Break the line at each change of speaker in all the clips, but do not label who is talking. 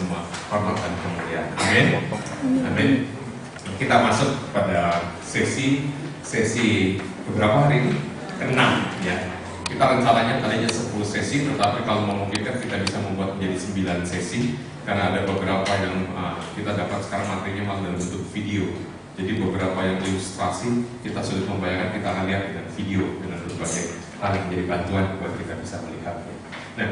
semua hormat dan kemuliaan. Amin. Amin. Kita masuk pada sesi beberapa hari ini? Ke-6 ya. Kita rencananya tadinya 10 sesi, tetapi kalau memungkinkan kita bisa membuat menjadi 9 sesi karena ada beberapa yang kita dapat sekarang materinya malah dalam bentuk video. Jadi beberapa yang ilustrasi kita sulit membayangkan, kita akan lihat dengan video dengan berbagai hal yang menjadi bantuan buat kita bisa melihat. Nah,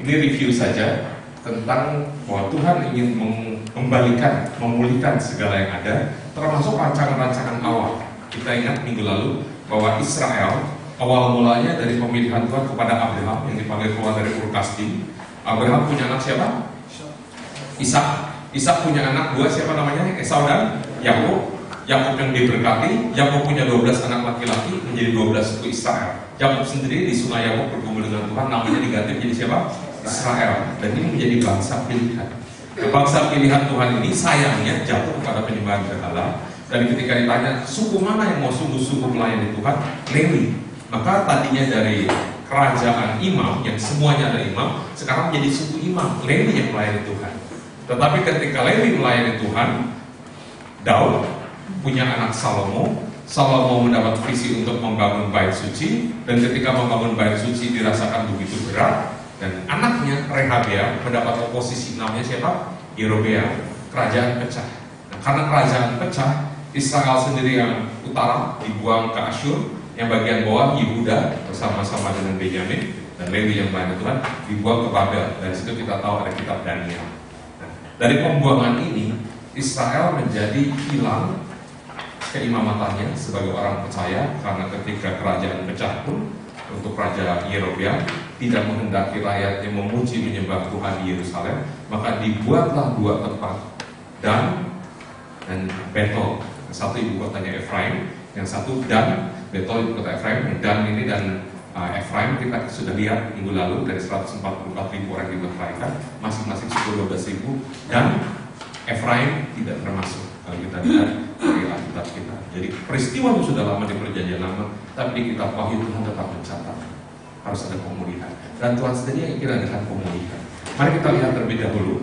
ini review saja tentang bahwa Tuhan ingin mengembalikan, memulihkan segala yang ada, termasuk rancangan-rancangan awal. Kita ingat minggu lalu bahwa Israel awal mulanya dari pemilihan Tuhan kepada Abraham yang dipanggil keluar dari Ur Kasdim. Abraham punya anak siapa? Ishak punya anak dua, siapa namanya? Esau dan Yakub. Yakub yang diberkati, Yakub punya 12 anak laki-laki menjadi 12 suku Israel. Yakub sendiri di sungai Yakub bergumul dengan Tuhan, namanya diganti menjadi siapa? Israel. Dan ini menjadi bangsa pilihan. Nah, bangsa pilihan Tuhan ini sayangnya jatuh kepada penyembahan berhala. Dan ketika ditanya suku mana yang mau sungguh-sungguh melayani Tuhan, Lewi. Maka tadinya dari kerajaan imam yang semuanya ada imam, sekarang menjadi suku imam, Lewi yang melayani Tuhan. Tetapi ketika Lewi melayani Tuhan, Daud punya anak Salomo mendapat visi untuk membangun bait suci, dan ketika membangun bait suci dirasakan begitu berat, dan anaknya Rehabeam mendapat oposisi, namanya siapa? Yerobeam. Kerajaan pecah. Nah, karena kerajaan pecah, Israel sendiri yang utara dibuang ke Asyur, yang bagian bawah Yehuda bersama-sama dengan Benyamin dan Lewi yang melayani Tuhan dibuang ke Babel. Dan situ kita tahu ada kitab Daniel. Nah, dari pembuangan ini Israel menjadi hilang keimamatannya sebagai orang percaya, karena ketika kerajaan pecah pun untuk Raja Yerobeam tidak menghendaki rakyatnya memuji menyembah Tuhan di Yerusalem, maka dibuatlah dua tempat, Dan dan Betel. Satu ibu kotanya Efraim, yang satu Dan. Betel ibu kota Efraim. Dan ini dan Efraim kita sudah lihat minggu lalu dari 144.000 orang yang diberkatikan, masing-masing suku 12.000, dan Efraim tidak termasuk kalau kita lihat dari Alkitab kita. Jadi peristiwa itu sudah lama di perjanjian lama, tapi di kitab Wahyu Tuhan tetap mencatat harus ada pemulihan, dan Tuhan sendiri yang ingin adakan pemulihan. Mari kita lihat terlebih dahulu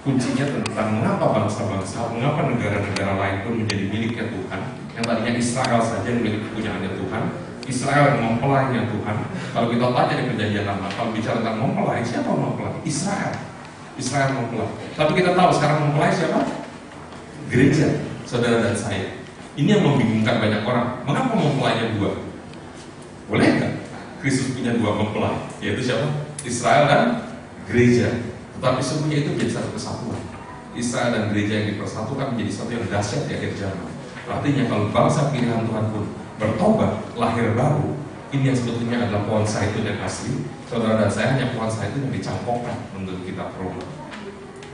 kuncinya tentang mengapa bangsa-bangsa, mengapa negara-negara lain pun menjadi miliknya Tuhan. Yang tadinya Israel saja yang milik punyaannya Tuhan, Israel yang mempelainya Tuhan. Kalau kita tanya di perjanjian lama, kalau bicara tentang mempelai, siapa mempelai? Israel mempelai. Tapi kita tahu sekarang mempelai siapa? Gereja, saudara dan saya. Ini yang membingungkan banyak orang. Mengapa mempelainya dua? Boleh nggak Kristus punya dua mempelai? Yaitu siapa? Israel dan gereja. Tetapi semuanya itu menjadi satu kesatuan. Israel dan gereja yang dipersatukan menjadi satu yang dahsyat di akhir zaman. Artinya kalau bangsa pilihan Tuhan pun bertobat, lahir baru, ini yang sebetulnya adalah pohon zaitun yang asli. Saudara dan saya hanya pohon zaitun yang dicampurkan menurut kitab Roma,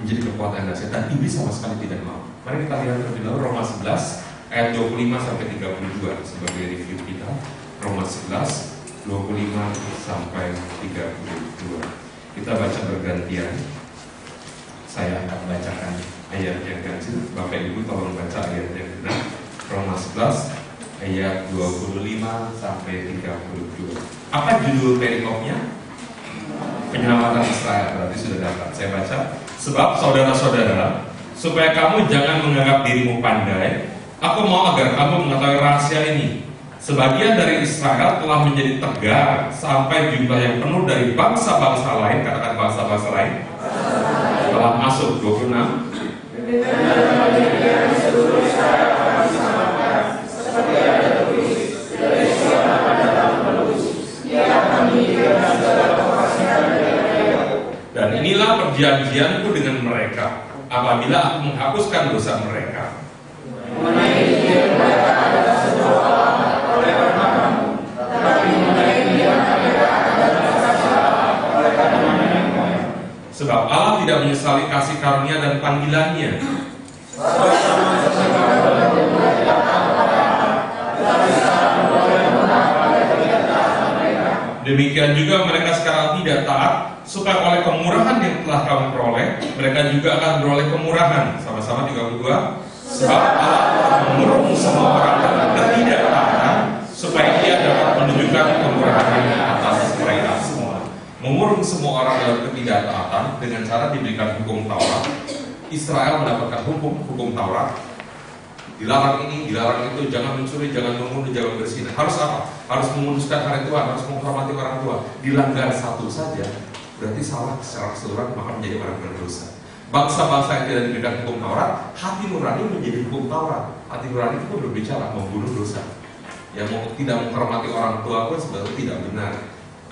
menjadi kekuatan dahsyat, dan iblis sama sekali tidak mau. Mari kita lihat terlebih dahulu Roma 11 ayat 25 sampai 32 sebagai review kita. Roma 11 25 sampai 32. Kita baca bergantian. Saya akan bacakan ayat yang ganjil, Bapak Ibu tolong baca ayat yang genap. Roma 11 ayat 25 sampai 32. Apa judul perikopnya? Penyelamatan Israel. Berarti sudah dapat. Saya baca. Sebab saudara-saudara, supaya kamu jangan menganggap dirimu pandai, aku mau agar kamu mengetahui rahasia ini. Sebagian dari Israel telah menjadi tegar sampai jumlah yang penuh dari bangsa-bangsa lain, katakan bangsa-bangsa lain, telah masuk. 26. Dan inilah perjanjianku dengan mereka apabila aku menghapuskan dosa mereka. Sebab Allah tidak menyesali kasih karunia dan panggilannya. Demikian juga mereka sekarang tidak taat, supaya oleh kemurahan yang telah kamu peroleh, mereka juga akan beroleh kemurahan. Sama-sama 32. Sebab Allah telah menguruh semua orang dalam ketidaktaatan, supaya Ia dapat menunjukkan kemurahannya atas mereka semua. mengurung semua orang dalam ketidaktaatan dengan cara diberikan hukum Taurat. Israel mendapatkan hukum Taurat. Dilarang ini, dilarang itu, jangan mencuri, jangan membunuh, jangan berzina. Harus apa? Harus menguduskan hari Tuhan, harus menghormati orang tua. Dilanggar satu saja, berarti salah secara keseluruhan, maka menjadi orang berdosa. Bangsa-bangsa yang tidak diberikan hukum Taurat, hati nurani menjadi hukum Taurat. Hati nurani itu pun berbicara membunuh dosa. Yang tidak menghormati orang tua pun sebenarnya tidak benar.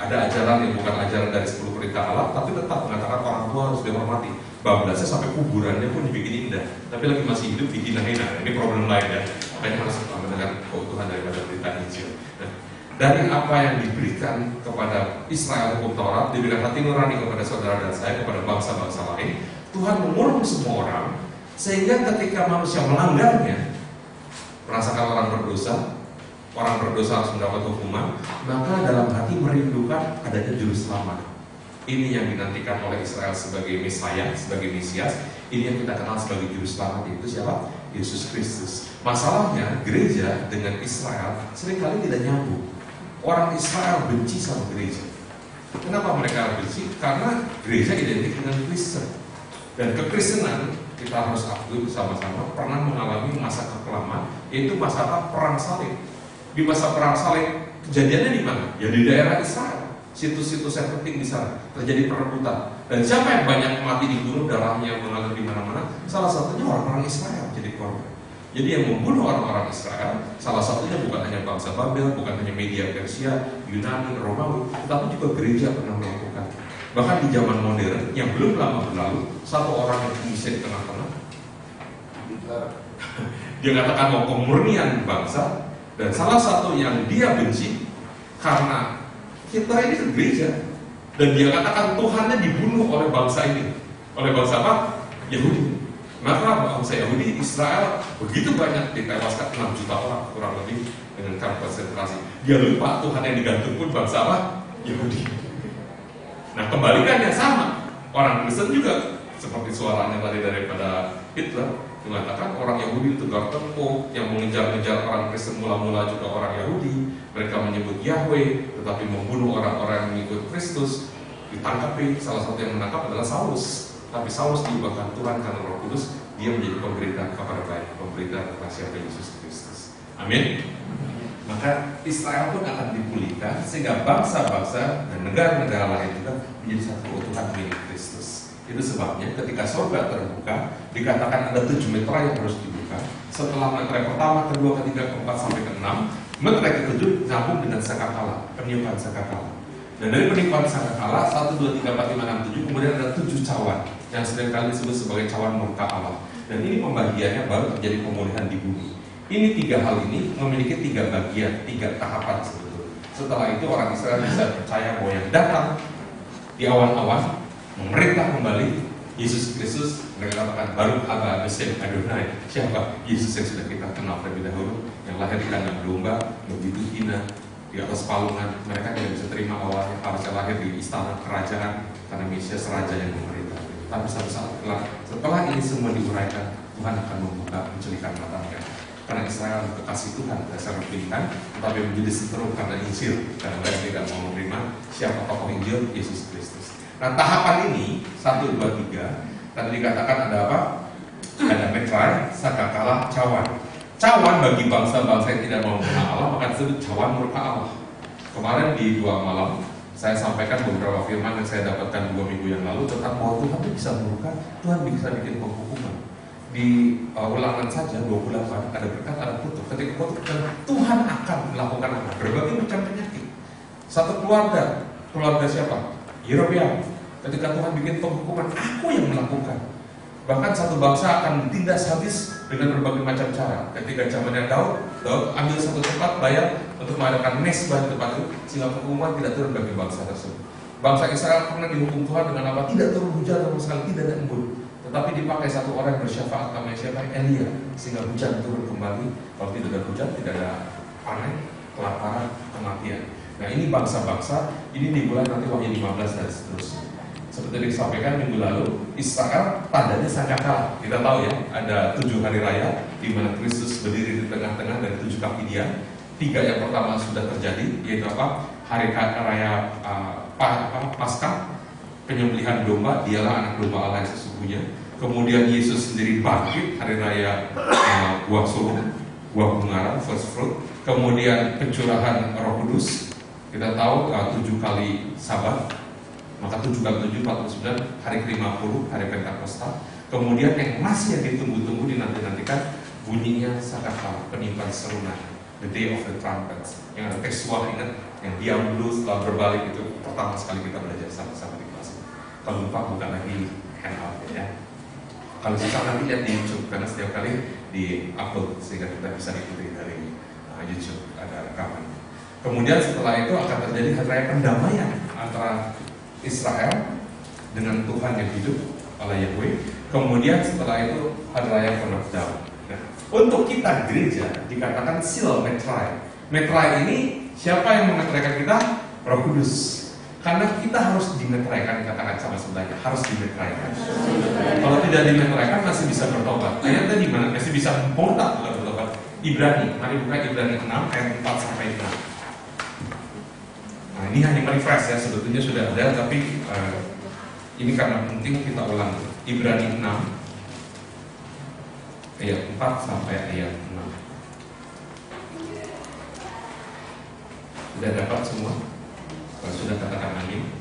Ada ajaran yang bukan ajaran dari 10 perintah Allah, tapi tetap mengatakan orang tua harus dihormati. Bablasnya sampai kuburannya pun dibikin indah, tapi lagi masih hidup dihina-hina. Ini problem lain ya. Makanya harus mendengar keutuhan daripada berita Injil. Nah, dari apa yang diberikan kepada Israel hukum Taurat, diberikan hati nurani kepada saudara dan saya, kepada bangsa-bangsa lain, Tuhan mengurung semua orang, sehingga ketika manusia melanggarnya, merasakan orang berdosa harus mendapat hukuman, maka dalam hati merindukan adanya juru selamat. Ini yang dinantikan oleh Israel sebagai Mesias, sebagai Mesias. Ini yang kita kenal sebagai juru selamat, itu siapa? Yesus Kristus. Masalahnya gereja dengan Israel seringkali tidak nyambung. Orang Israel benci sama gereja. Kenapa mereka benci? Karena gereja identik dengan Kristen. Dan kekristenan, kita harus akui bersama-sama, pernah mengalami masa kekelaman, yaitu masa perang salib. Di masa perang salib, kejadiannya di mana? Ya di daerah Israel. Situs-situs yang penting di sana terjadi perebutan. Dan siapa yang banyak mati dibunuh, darahnya mengalir di mana-mana? Salah satunya orang-orang Israel jadi korban. Jadi yang membunuh orang-orang Israel, salah satunya bukan hanya bangsa Babel, bukan hanya Media Persia, Yunani, Romawi, tetapi juga gereja pernah melakukan. Bahkan di zaman modern yang belum lama berlalu, satu orang yang bisa di tengah-tengah, dia katakan mau pemurnian bangsa, dan salah satu yang dia benci karena Hitler ini ke gereja, dan dia katakan Tuhannya dibunuh oleh bangsa ini. Oleh bangsa apa? Yahudi. Maka bangsa Yahudi, Israel begitu banyak ditewaskan, 6 juta orang kurang lebih dengan kamp konsentrasi. Dia lupa Tuhan yang digantung pun bangsa apa? Yahudi. Nah kebalikannya sama. Orang Kristen juga seperti suaranya tadi daripada Hitler mengatakan orang Yahudi itu tegar tempur, yang mengejar-ngejar orang Kristen mula-mula juga orang Yahudi. Mereka menyebut Yahweh, tetapi membunuh orang-orang yang mengikut Kristus. Ditangkapi, salah satu yang menangkap adalah Saulus. Tapi Saulus diubahkan Tuhan karena Roh Kudus, dia menjadi pemberita kabar baik, pemberita tentang siapa Yesus Kristus. Amin. Maka Israel pun akan dipulihkan, sehingga bangsa-bangsa dan negara-negara lain juga menjadi satu keutuhan milik Kristus. Itu sebabnya ketika surga terbuka, dikatakan ada 7 meterai yang harus dibuka. Setelah meterai pertama, kedua, ketiga, keempat, sampai ke-6, meterai ke-7 nyambung dengan sangkakala, peniupan sangkakala. Dan dari peniupan sangkakala 1, 2, 3, 4, 5, 6, 7, kemudian ada 7 cawan yang seringkali disebut sebagai cawan murka Allah. Dan ini pembagiannya baru terjadi pemulihan di bumi. Ini 3 hal ini memiliki 3 bagian, 3 tahapan sebetulnya. Setelah itu orang Israel bisa percaya bahwa yang datang di awan-awan memerintah kembali Yesus Kristus. Mereka katakan baru haba Mesir Adonai. Siapa? Yesus yang sudah kita kenal terlebih dahulu, yang lahir di kandang domba, begitu hina, di atas palungan. Mereka tidak bisa terima awalnya, harusnya lahir di istana kerajaan karena Mesias raja yang memerintah. Tapi satu saat setelah ini semua diuraikan, Tuhan akan membuka mencelikan matanya. Karena Israel kekasih Tuhan dasar pilihan, tetapi menjadi seteru karena Injil, karena mereka tidak mau menerima siapa tokoh Injil, Yesus Kristus. Nah tahapan ini 1, 2, 3 tadi dikatakan ada apa? Ada meterai, sangkakala, cawan. Cawan bagi bangsa-bangsa yang tidak mau mengenal Allah maka disebut cawan murka Allah. Kemarin di 2 malam saya sampaikan beberapa firman yang saya dapatkan 2 minggu yang lalu tentang bahwa Tuhan itu bisa murka, Tuhan bisa bikin penghukuman. Di ulangan saja 28 ada berkat, ada kutuk. Ketika kutuk Tuhan akan melakukan apa? Berbagai macam penyakit. Satu keluarga siapa? Yerobeam. Ketika Tuhan bikin penghukuman, aku yang melakukan. Bahkan satu bangsa akan ditindas habis dengan berbagai macam cara. Ketika zamannya Daud ambil satu tempat bayar untuk mengadakan mesbah di tempat itu, sehingga penghukuman tidak turun bagi bangsa tersebut. Bangsa Israel pernah dihukum Tuhan dengan apa? Tidak turun hujan sama sekali, tidak ada embun. Tetapi dipakai satu orang yang bersyafaat namanya siapa? Elia, sehingga hujan turun kembali. Kalau tidak ada hujan, tidak ada panen, kelaparan, kematian. Nah ini bangsa-bangsa, ini dimulai nanti Wahyu 15 dan seterusnya. Seperti disampaikan minggu lalu, Israel tandanya sangkakala. Kita tahu ya, ada 7 hari raya di mana Kristus berdiri di tengah-tengah dari 7 kaki dia. 3 yang pertama sudah terjadi, yaitu apa? Hari raya Paskah, penyembelihan domba, dialah anak domba Allah yang sesungguhnya. Kemudian Yesus sendiri bangkit, hari raya buah sulung, buah bungaran, first fruit. Kemudian pencurahan Roh Kudus, kita tahu 7 kali Sabat, maka 7 kali 7, 49, hari ke-50, hari Pentakosta. Kemudian yang masih yang ditunggu-tunggu, dinanti-nantikan, bunyinya sangkakala, penimpan serunan, the day of the trumpets, yang ada tekstual, ingat, yang diam dulu setelah berbalik, itu pertama sekali kita belajar sama-sama di kelas. Kalau lupa buka lagi handout ya. Kalau susah nanti lihat di YouTube, karena setiap kali di upload sehingga kita bisa ikuti dari YouTube, ada rekaman. Kemudian setelah itu akan terjadi hari raya pendamaian antara Israel dengan Tuhan yang hidup oleh Yahweh. Kemudian setelah itu hari raya Penobdaman. Nah, untuk kita gereja dikatakan seal metrai. Metrai ini siapa yang memetraikan kita? Roh Kudus. Karena kita harus dimetraikan, katakan sama sebelahnya, harus dimetraikan. Kalau tidak dimetraikan masih bisa bertobat. Ayatnya di mana? Masih bisa murtad, bukan bertobat. Ibrani, mari buka Ibrani 6 ayat 4 sampai 6. Nah, ini hanya refresh ya, sebetulnya sudah ada, tapi ini karena penting kita ulang. Ibrani 6 ayat 4 sampai ayat 6. Sudah dapat semua? Kalau sudah katakan amin.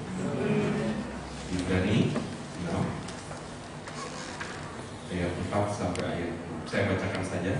Ibrani 6 ayat 4 sampai ayat 6. Saya bacakan saja.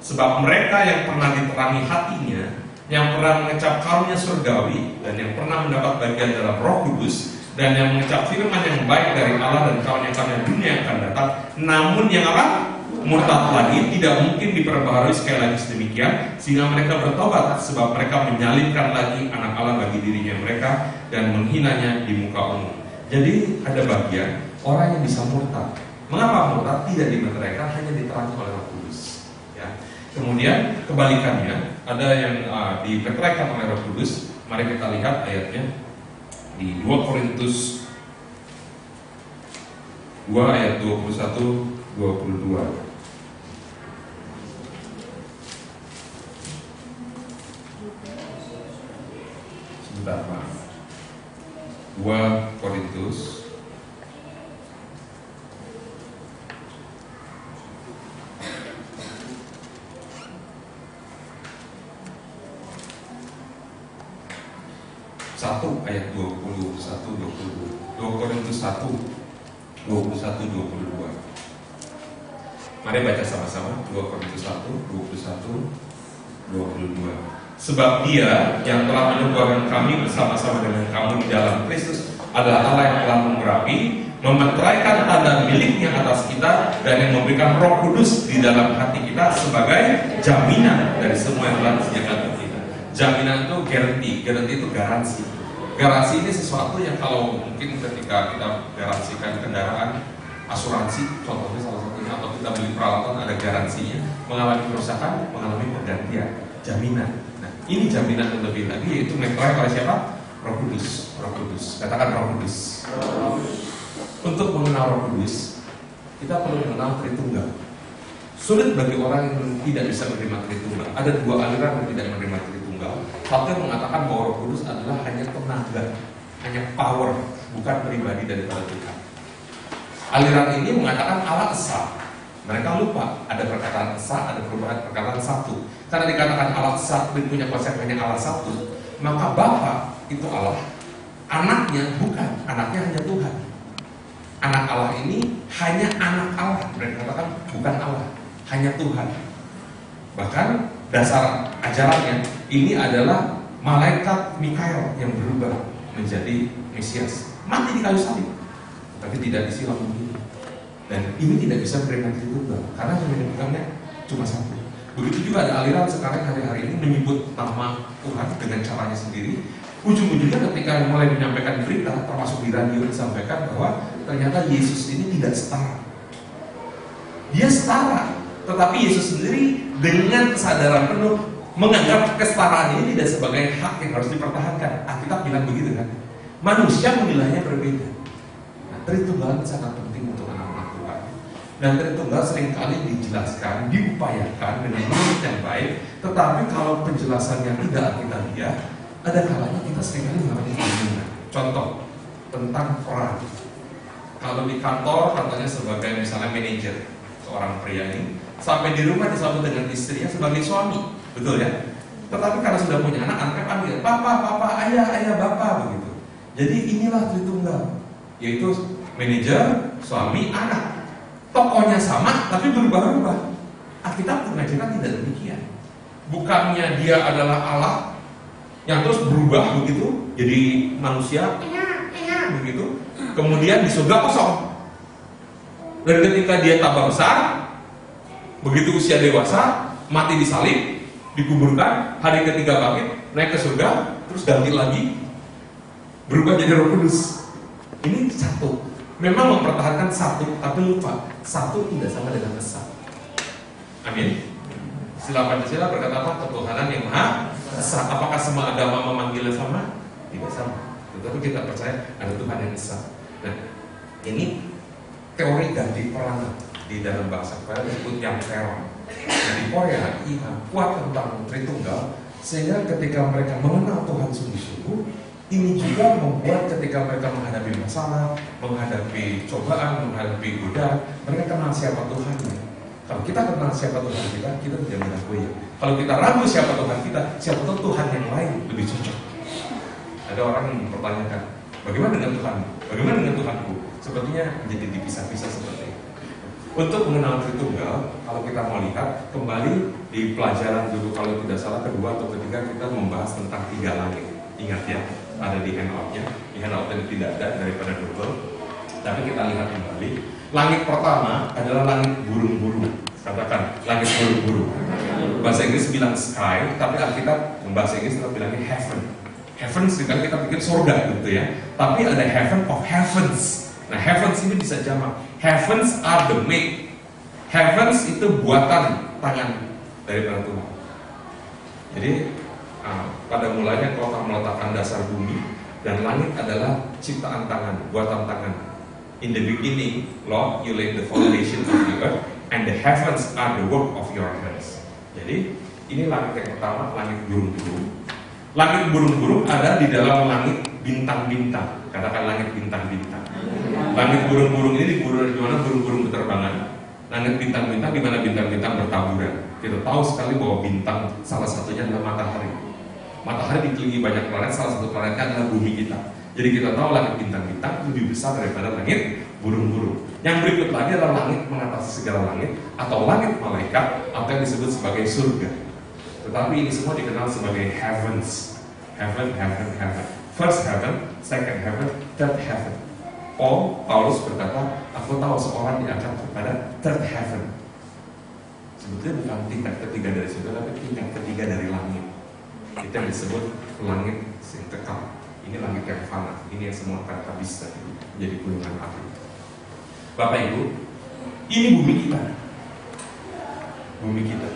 Sebab mereka yang pernah diterangi hatinya, yang pernah mengecap karunia surgawi, dan yang pernah mendapat bagian dalam Roh Kudus, dan yang mengecap firman yang baik dari Allah dan karunia-karunia dunia yang akan datang, namun yang apa? Murtad lagi, tidak mungkin diperbaharui sekali lagi sedemikian, sehingga mereka bertobat, sebab mereka menyalibkan lagi anak Allah bagi dirinya mereka dan menghinanya di muka umum. Jadi ada bagian orang yang bisa murtad. Mengapa murtad? Tidak dimeteraikan, hanya diterangi oleh Roh Kudus. Ya. Kemudian kebalikannya, ada yang dimeteraikan oleh Roh Kudus. Mari kita lihat ayatnya di 2 Korintus 2 ayat 21-22. Sebentar, maaf. 2 Korintus 1 ayat 21-22. 2 Korintus 1 21-22. Mari baca sama-sama 2 Korintus 1 21-22. Sebab Dia yang telah menyembuhkan kami bersama-sama dengan kamu di dalam Kristus adalah Allah yang telah mengurapi, memeteraikan tanda miliknya atas kita, dan yang memberikan Roh Kudus di dalam hati kita sebagai jaminan dari semua yang telah disediakan untuk kita. Jaminan itu guarantee itu garansi. Garansi ini sesuatu yang kalau mungkin ketika kita garansikan kendaraan, asuransi contohnya salah satunya, atau kita beli peralatan ada garansinya, mengalami kerusakan, mengalami pergantian, jaminan. Nah, ini jaminan yang lebih lagi, yaitu meterai oleh siapa? Roh Kudus. Roh Kudus. Katakan Roh Kudus. Untuk mengenal Roh Kudus, kita perlu mengenal Tritunggal. Sulit bagi orang yang tidak bisa menerima Tritunggal. Ada 2 aliran yang tidak menerima Tritunggal. Satu yang mengatakan bahwa Roh Kudus adalah hanya tenaga, hanya power, bukan pribadi daripada Tuhan. Aliran ini mengatakan Allah Esa. Mereka lupa ada perkataan Esa, ada perkataan satu. Karena dikatakan Allah Esa punya konsep hanya Allah satu, maka Bapa itu Allah, anaknya bukan, anaknya hanya Tuhan. Anak Allah ini hanya anak Allah. Mereka katakan bukan Allah, hanya Tuhan. Bahkan dasar ajarannya ini adalah malaikat Mikael yang berubah menjadi Mesias, mati di kayu salib, tapi tidak disilam begini. Dan ini tidak bisa menerima Tritunggal karena yang menyebutkannya cuma satu. Begitu juga ada aliran sekarang hari-hari ini menyebut nama Tuhan dengan caranya sendiri. Ujung-ujungnya ketika mulai menyampaikan berita, termasuk di radio disampaikan bahwa ternyata Yesus ini tidak setara. Dia setara, tetapi Yesus sendiri dengan kesadaran penuh menganggap kesetaraan ini tidak sebagai hak yang harus dipertahankan. Alkitab bilang begitu kan? Manusia menilainya berbeda. Nah, Tritunggal sangat penting untuk anak-anak Tuhan. Dan Tritunggal seringkali dijelaskan, diupayakan dengan menurut yang baik. Tetapi kalau penjelasannya tidak kita lihat, ada kalanya kita seringkali mengalami kebingungan. Contoh tentang peran. Kalau di kantor katanya sebagai misalnya manajer, seorang pria ini sampai di rumah disambut dengan istrinya sebagai suami, betul ya? Tetapi karena sudah punya anak, anaknya panggil papa, ayah, bapak, begitu. Jadi inilah Tritunggal, yaitu manajer, suami, anak. Tokohnya sama, tapi berubah-ubah. Alkitab mengajarkan tidak demikian. Bukannya dia adalah Allah yang terus berubah begitu, jadi manusia, begitu. Kemudian di surga kosong. Dan ketika dia tambah besar, begitu usia dewasa, mati disalib, dikuburkan, hari ketiga bangkit, naik ke surga, terus ganti lagi, berubah jadi Roh Kudus. Ini satu. Memang mempertahankan satu, tapi lupa satu tidak sama dengan esa. Amin. Sila Pancasila berkata apa? Ketuhanan yang Maha Esa. Apakah semua agama memanggilnya sama? Tidak sama. Tetapi kita percaya ada Tuhan yang Esa. Nah, ini teori ganti peranan di dalam bahasa Korea disebut yang teror. Nah, di Korea kuat tentang Tritunggal, sehingga ketika mereka mengenal Tuhan sungguh-sungguh, ini juga membuat ketika mereka menghadapi masalah, menghadapi cobaan, menghadapi godaan, mereka kenal siapa Tuhan. Kalau kita kenal siapa Tuhan kita tidak mengakui. Kalau kita ragu siapa Tuhan kita, siapa tahu Tuhan yang lain lebih cocok. Ada orang yang mempertanyakan, bagaimana dengan Tuhan? Bagaimana dengan Tuhanku? Sepertinya menjadi dipisah-pisah seperti itu. Untuk mengenal Tritunggal, kalau kita mau lihat kembali di pelajaran dulu, kalau tidak salah kedua atau ketiga kita membahas tentang 3 langit. Ingat ya, ada di handout-nya. Di handout-nya tidak ada daripada double. Tapi kita lihat kembali. Langit pertama adalah langit burung-burung. Katakan langit burung-burung. Bahasa Inggris bilang sky, tapi Alkitab bahasa Inggris tetap bilangnya heaven. Heaven sekarang kita pikir surga gitu ya. Tapi ada heaven of heavens. Nah, heavens ini bisa jamak. Heavens are the made. Heavens itu buatan tangan daripada Tuhan. Jadi pada mulanya Allah meletakkan dasar bumi dan langit adalah ciptaan tangan, buatan tangan. In the beginning, Lord, you laid the foundation of the earth, and the heavens are the work of your hands. Jadi ini langit yang pertama, langit burung-burung. Langit burung-burung ada di dalam langit bintang-bintang. Katakan langit bintang-bintang. Langit burung-burung ini di mana burung-burung berterbangan. Langit bintang-bintang di mana bintang-bintang bertaburan. Kita tahu sekali bahwa bintang salah satunya adalah matahari. Matahari dikelilingi banyak planet, salah satu planetnya adalah bumi kita. Jadi kita tahu langit bintang-bintang lebih besar daripada langit burung-burung. Yang berikut lagi adalah langit mengatasi segala langit, atau langit malaikat, atau yang disebut sebagai surga. Tetapi ini semua dikenal sebagai heavens. Heaven, heaven, heaven. First heaven, second heaven, third heaven. Paulus berkata, aku tahu seorang diangkat kepada third heaven. Sebetulnya bukan tingkat ketiga dari surga, tapi tingkat ketiga dari langit. Itu yang disebut langit yang kekal. Ini langit yang fana, ini yang semua akan habis menjadi gulungan api. Bapak Ibu, ini bumi kita. Bumi kita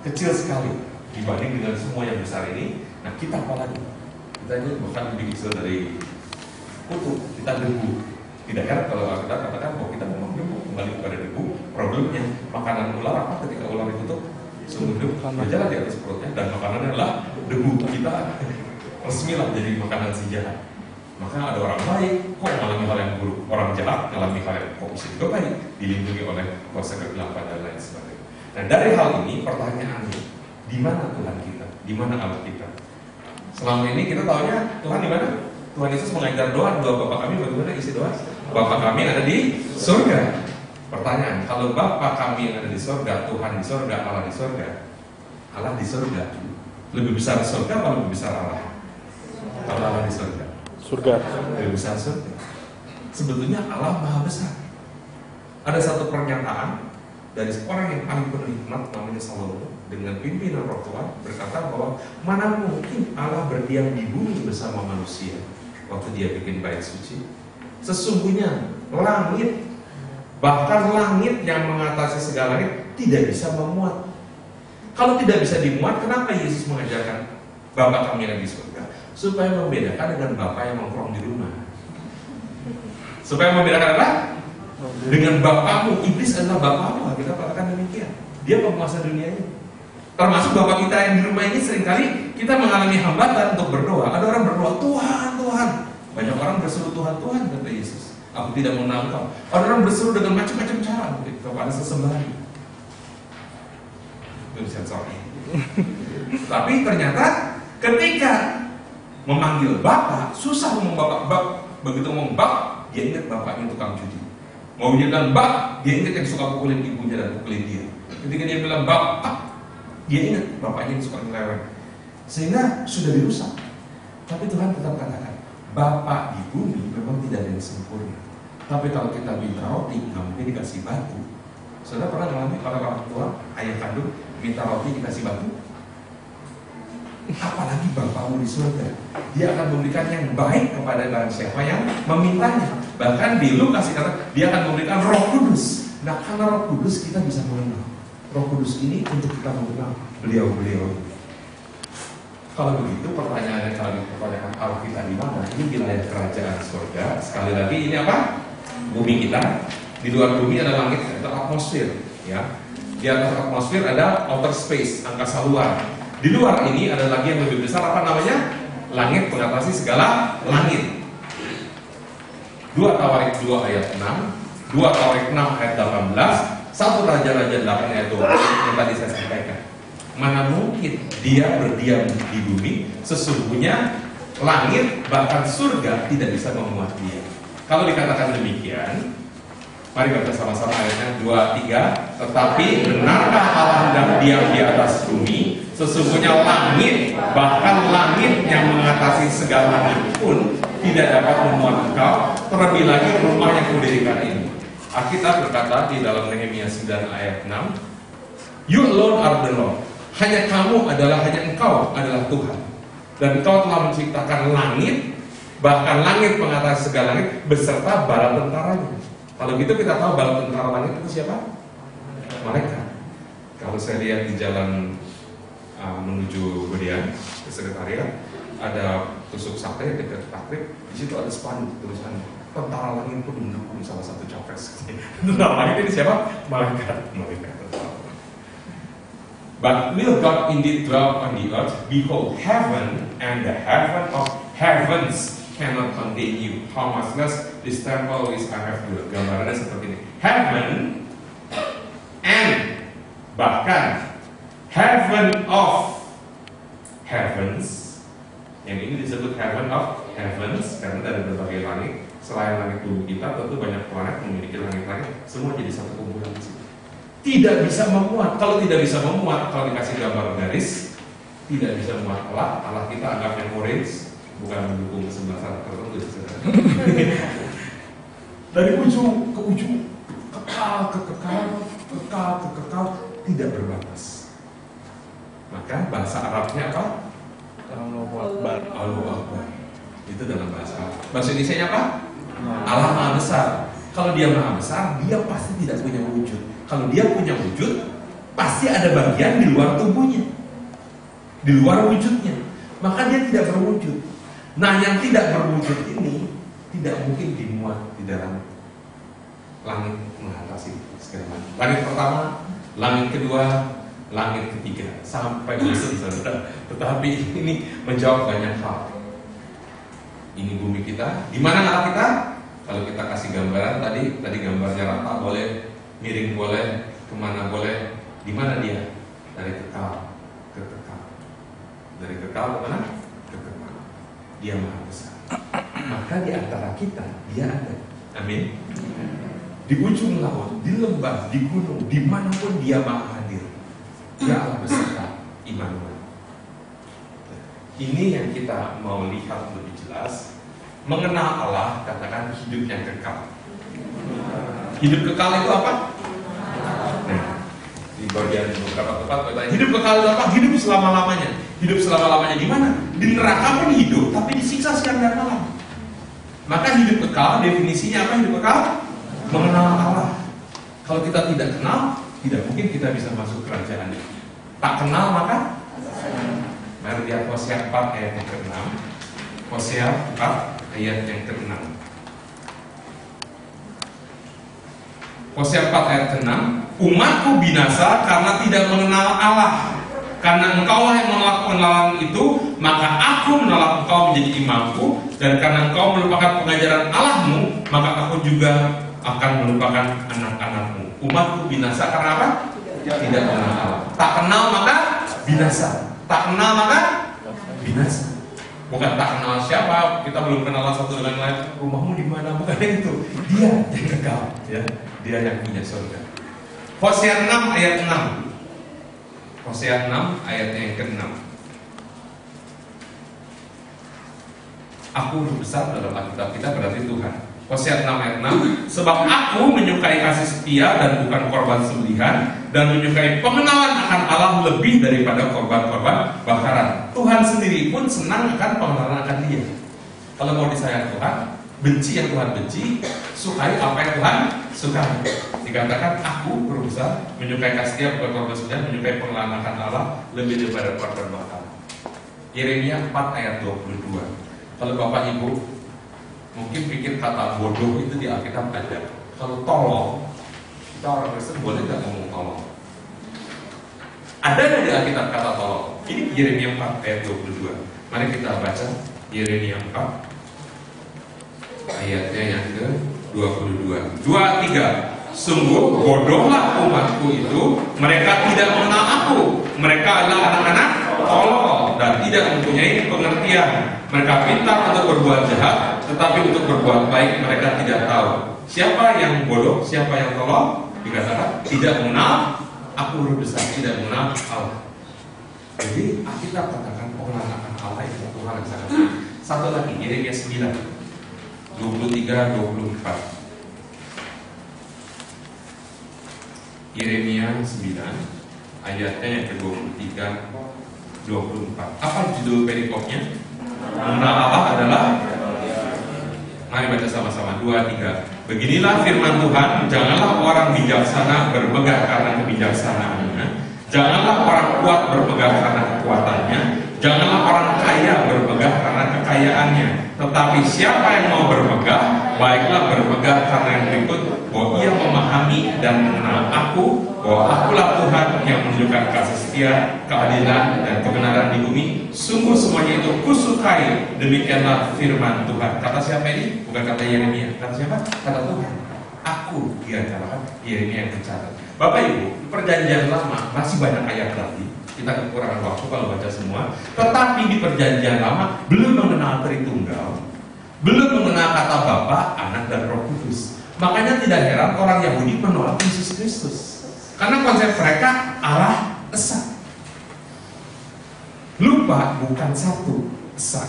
kecil sekali dibanding dengan semua yang besar ini. Nah, kita apa lagi? Kita ini bukan lebih kecil dari kutub, kita debu. Tidak heran kalau kita katakan bahwa kita memang debu, kembali kepada debu. Problemnya, makanan ular apa ketika ular itu tuh sumber debu berjalan di atas perutnya, dan makanannya adalah debu. Kita resmilah jadi makanan si jahat. Maka ada orang baik kok mengalami hal yang buruk, orang jahat mengalami hal yang kok bisa juga baik, dilindungi oleh kuasa kegelapan dan lain sebagainya. Nah, dari hal ini pertanyaannya, di mana Tuhan kita? Di mana Allah kita? Selama ini kita tahunya Tuhan di mana? Tuhan Yesus mengajar doa Bapa kami, bagaimana isi doa? Bapa kami ada di surga. Pertanyaan, kalau Bapa kami yang ada di surga, Tuhan di surga, Allah di surga, Allah di surga, lebih besar surga atau lebih besar Allah? Kalau Allah di surga, surga lebih besar surga. Sebetulnya Allah maha besar. Ada satu pernyataan dari seorang yang paling berhikmat namanya Salomo dengan pimpinan roh Tuhan berkata bahwa mana mungkin Allah berdiam di bumi bersama manusia waktu dia bikin bait suci. Sesungguhnya langit, bahkan langit yang mengatasi segala langit tidak bisa memuat. Kalau tidak bisa dimuat, kenapa Yesus mengajarkan Bapa kami yang di surga? Supaya membedakan dengan Bapa yang nongkrong di rumah. Supaya membedakan apa? Dengan Bapamu. Iblis adalah Bapamu. Kita katakan demikian. Dia penguasa dunia ini. Termasuk Bapak kita yang di rumah ini seringkali kita mengalami hambatan untuk berdoa. Ada orang berdoa, Tuhan, Tuhan. Banyak orang berseru Tuhan, Tuhan, kata Yesus. Aku tidak mengenal Engkau. Ada orang berseru dengan macam-macam cara kepada sesembahan. Itu sensornya. Tapi ternyata ketika memanggil Bapak, susah ngomong Bapak. Begitu ngomong Bapak, dia ingat bapaknya tukang judi. Mau bilang Bapak, dia ingat yang suka pukulin ibunya dan pukulin dia. Ketika dia bilang Bapak, dia ingat bapaknya yang suka ngeleweng. Sehingga sudah dirusak. Tapi Tuhan tetap katakan, Bapak di bumi memang tidak ada yang sempurna. Tapi kalau kita minta roti, nggak mungkin dikasih batu. Saudara pernah mengalami kalau orang tua, ayah kandung minta roti dikasih batu? Apalagi Bapakmu di surga, Dia akan memberikan yang baik kepada barang siapa yang memintanya. Bahkan di Lukas kata Dia akan memberikan Roh Kudus. Nah, karena Roh Kudus kita bisa mengenal. Roh Kudus ini untuk kita mengenal beliau-beliau. Kalau begitu pertanyaannya, kalau dipertanyakan Allah kita di mana? Ini wilayah kerajaan surga. Sekali lagi ini apa? Bumi kita. Di luar bumi ada langit atau atmosfer, ya. Di atas atmosfer ada outer space, angkasa luar. Di luar ini ada lagi yang lebih besar, apa namanya? Langit mengatasi segala langit. 2 Tawarik 2 ayat 6, 2 Tawarik 6 ayat 18, 1 Raja-Raja 8 ayat 20 yang tadi saya sampaikan. Mana mungkin dia berdiam di bumi, sesungguhnya langit bahkan surga tidak bisa memuat dia. Kalau dikatakan demikian, mari baca sama-sama ayatnya 2, 3. Tetapi benarkah Allah hendak diam di atas bumi? Sesungguhnya langit, bahkan langit yang mengatasi segala langit pun tidak dapat memuat engkau, terlebih lagi rumah yang kudirikan ini. Alkitab berkata di dalam Nehemia 9 ayat 6, You alone are the Lord. Hanya engkau adalah Tuhan. Dan engkau telah menciptakan langit, bahkan langit mengatasi segala langit, beserta bala tentaranya. Kalau gitu kita tahu bala tentara langit itu siapa? Malaikat. Kalau saya lihat di jalan menuju Berian ke sekretariat, ada tusuk sate dekat takrib. Di situ ada spanduk tulisan tentara langit pun mendukung salah satu capres. Tentara langit ini siapa? Malaikat. But will God indeed dwell on the earth? Behold, heaven and the heaven of heavens cannot contain you. How much less this temple which I have built. Gambarannya seperti ini. Heaven and bahkan heaven of heavens. Yang ini disebut heaven of heavens karena dari berbagai langit. Selain langit bumi kita, tentu banyak planet memiliki langit-langit. Semua jadi satu kumpulan di situ. Tidak bisa memuat. Kalau tidak bisa memuat, kalau dikasih gambar garis, tidak bisa memuat Allah. Allah kita anggap yang orange, bukan mendukung kesebelasan tertentu. Dari ujung ke ujung, kekal, tidak berbatas. Maka bahasa Arabnya apa? Allahu Akbar. Itu dalam bahasa Arab. Bahasa Indonesia apa? Allah Maha Besar. Kalau Dia Maha Besar, Dia pasti tidak punya wujud. Kalau Dia punya wujud, pasti ada bagian di luar tubuhnya, di luar wujudnya. Maka Dia tidak berwujud. Nah, yang tidak berwujud ini tidak mungkin dimuat di dalam langit mengatasi segala macam. Langit pertama, langit kedua, langit ketiga, sampai besar saudara. Tetapi ini menjawab banyak hal. Ini bumi kita. Di mana arah kita? Kalau kita kasih gambaran tadi gambarnya rata boleh, miring boleh, kemana boleh. Di mana Dia? Dari kekal ke kekal. Dari kekal ke mana? Ke kekal. Dia Maha Besar. Maka di antara kita Dia ada. Amin. Di ujung laut, di lembah, di gunung, dimanapun Dia Maha hadir. Dia Allah beserta Immanuel. Ini yang kita mau lihat lebih jelas. Mengenal Allah, katakan hidup yang kekal. Hidup kekal itu apa? Nah, di bagian beberapa tempat bertanya, hidup kekal itu apa? Hidup selama-lamanya. Hidup selama-lamanya di mana? Di neraka pun hidup, tapi disiksa siang dan malam. Maka hidup kekal, definisinya apa hidup kekal? Mengenal Allah. Kalau kita tidak kenal, tidak mungkin kita bisa masuk kerajaan. Tak kenal maka mari lihat Hosea 4 ayat yang ke-6. Hosea 4 ayat yang ke-6. Hosea 4 ayat ke-6. Umatku binasa karena tidak mengenal Allah. Karena engkaulah yang menolak pengenalan itu, maka aku menolak engkau menjadi imamku. Dan karena engkau melupakan pengajaran Allahmu, maka aku juga akan melupakan anak-anakmu. Umatku binasa karena apa? Tidak mengenal Allah. Tak kenal maka binasa. Tak kenal maka binasa. Bukan tak kenal siapa, kita belum kenal satu dengan lain. Rumahmu di mana? Bukan itu. Dia yang kekal, ya. Dia yang punya surga. Hosea 6 ayat 6. Hosea 6 ayatnya yang ke-6. Aku huruf besar dalam Alkitab kita berarti Tuhan. Hosea 6 ayat 6. Sebab aku menyukai kasih setia dan bukan korban sembelihan, dan menyukai pengenalan akan Allah lebih daripada korban-korban bakaran. Tuhan sendiri pun senang akan pengenalan akan Dia. Kalau mau disayang Tuhan, benci yang Tuhan benci, sukai apa yang Tuhan sukai. Dikatakan aku huruf besar menyukai kasih setia bukan korban sembelihan, menyukai pengenalan akan Allah lebih daripada korban bakaran. Yeremia 4 ayat 22. Kalau Bapak Ibu mungkin pikir kata bodoh itu di Alkitab ada. Kalau tolong, kita orang Kristen boleh nggak ngomong tolong? Ada nggak di Alkitab kata tolong? Ini Yeremia 4 ayat 22. Mari kita baca Yeremia 4 ayatnya yang ke-22. 2-3. Sungguh bodohlah umatku itu, mereka tidak mengenal aku. Mereka adalah anak-anak tolol dan tidak mempunyai pengertian. Mereka pintar untuk berbuat jahat, tetapi untuk berbuat baik mereka tidak tahu. Siapa yang bodoh, siapa yang tolol? Dikatakan tidak mengenal aku, huruf besar, tidak mengenal Allah. Jadi kita katakan pengenalan Allah itu Tuhan yang sangat tinggi. Satu lagi, Yeremia 9 23-24. Yeremia 9 ayatnya yang ke-23 24. Apa judul perikopnya? Mengenal Allah adalah, mari baca sama-sama 2-3. Beginilah firman Tuhan, janganlah orang bijaksana bermegah karena kebijaksanaannya, janganlah orang kuat bermegah karena kekuatannya, janganlah orang kaya bermegah karena kekayaannya. Tetapi siapa yang mau bermegah, baiklah bermegah karena yang berikut, bahwa ia memahami dan mengenal aku, bahwa akulah Tuhan yang menunjukkan kasih setia, keadilan, dan kebenaran di bumi. Sungguh semuanya itu kusukai. Demikianlah firman Tuhan. Kata siapa ini? Bukan kata Yeremia. Kata siapa? Kata Tuhan. Aku, dia katakan, Yeremia yang mencatat. Bapak Ibu, perjanjian lama masih banyak ayat lagi. Kita kekurangan waktu kalau baca semua. Tetapi di perjanjian lama belum mengenal Tritunggal, belum mengenal kata Bapa, Anak, dan Roh Kudus. Makanya tidak heran orang Yahudi menolak Yesus Kristus, karena konsep mereka Allah Esa. Lupa bukan satu Esa.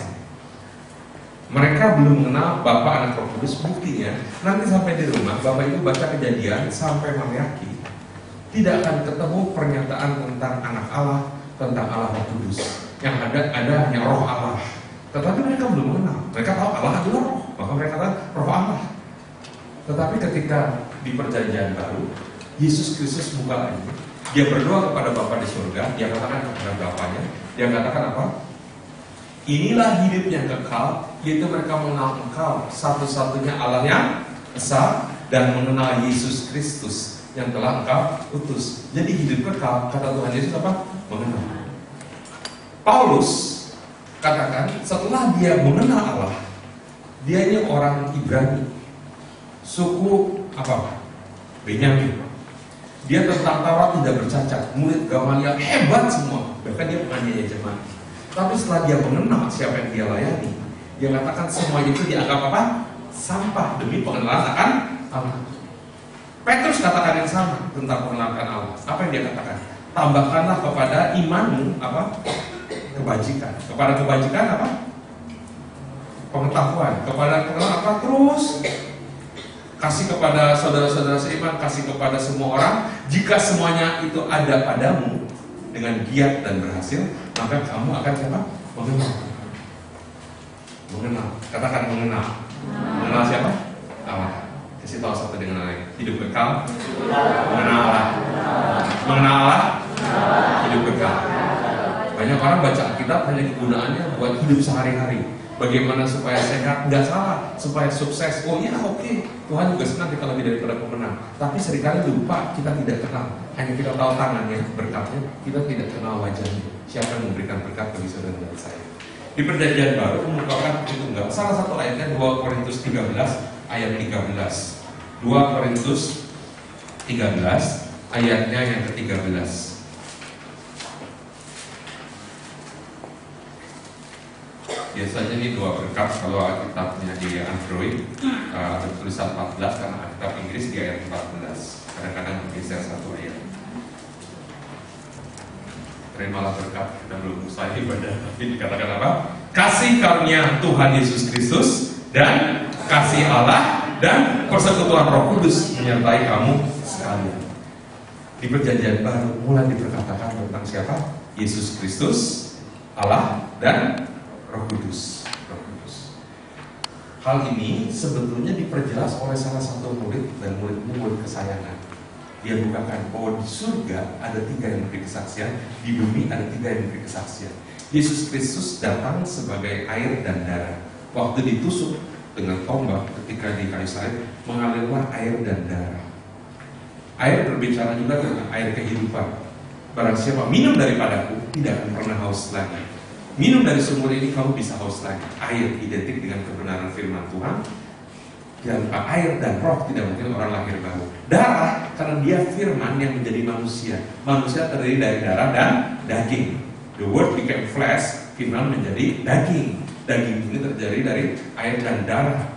Mereka belum mengenal Bapa, Anak, Roh Kudus. Buktinya nanti sampai di rumah Bapak Ibu baca Kejadian sampai Maleakhi, tidak akan ketemu pernyataan tentang Anak Allah, tentang Allah Roh Kudus. Yang ada hanya Roh Allah. Tetapi mereka belum mengenal. Mereka tahu Allah adalah Roh, maka mereka kata Roh Allah. Tetapi ketika di perjanjian baru, Yesus Kristus buka ini, dia berdoa kepada Bapa di surga, dia katakan kepada Bapanya, dia katakan apa? Inilah hidup yang kekal, yaitu mereka mengenal Engkau, satu-satunya Allah yang Esa, dan mengenal Yesus Kristus yang telah Engkau utus. Jadi hidup kekal, kata Tuhan Yesus apa? Mengenal. Paulus katakan setelah dia mengenal Allah, dia ini orang Ibrani, suku apa? Benyamin. Dia tentang Taurat tidak bercacat, murid Gamaliel hebat semua, bahkan dia penganiaya jemaat. Tapi setelah dia mengenal siapa yang dia layani, dia katakan semua itu dianggap apa? Sampah demi pengenalan akan Allah. Petrus katakan yang sama tentang pengenalan Allah. Apa yang dia katakan? Tambahkanlah kepada imanmu apa? Kebajikan. Kepada kebajikan apa? Pengetahuan. Kepada pengetahuan apa? Terus kasih kepada saudara-saudara seiman, kasih kepada semua orang. Jika semuanya itu ada padamu dengan giat dan berhasil, maka kamu akan siapa? Mengenal. Mengenal. Katakan mengenal. Mengenal siapa? Allah. Kasih tahu satu dengan lain. Hidup kekal. Mengenal Allah. Mengenal Allah. Hidup kekal. Banyak orang baca Alkitab hanya kegunaannya buat hidup sehari-hari. bagaimana supaya sehat, nggak salah, supaya sukses. Oh ya, oke. Tuhan juga senang kita lebih daripada pemenang. Tapi seringkali lupa kita tidak kenal. Hanya kita tahu tangannya, berkatnya, kita tidak kenal wajahnya. Siapa yang memberikan berkat bagi saudara dan saya? Di Perjanjian Baru mengungkapkan Tritunggal. Salah satu ayatnya 2 Korintus 13 ayat 13. 2 Korintus 13 ayatnya yang ke-13. Biasanya ini 2 berkat kalau Alkitabnya di Android ada tulisan 14 karena Alkitab Inggris di ayat 14. Kadang-kadang bergeser satu ayat. Terimalah berkat, kita belum selesai ibadah, tapi dikatakan apa? Kasih karunia Tuhan Yesus Kristus dan kasih Allah dan persekutuan Roh Kudus menyertai kamu sekalian. Di Perjanjian Baru mulai diperkatakan tentang siapa? Yesus Kristus, Allah dan Roh Kudus. Hal ini sebetulnya diperjelas oleh salah satu murid dan murid kesayangan. Dia bukakan bahwa di surga ada 3 yang memberi kesaksian, di bumi ada 3 yang memberi kesaksian. Yesus Kristus datang sebagai air dan darah. Waktu ditusuk dengan tombak ketika di kayu salib, mengalirlah air dan darah. Air berbicara juga tentang air kehidupan. Barang siapa minum daripadaku tidak akan pernah haus lagi. Minum dari sumur ini kamu bisa haus lagi. Air identik dengan kebenaran firman Tuhan. Dan air dan roh tidak mungkin orang lahir baru. Darah karena dia firman yang menjadi manusia. Manusia terdiri dari darah dan daging. The word became flesh, firman menjadi daging. Daging ini terjadi dari air dan darah.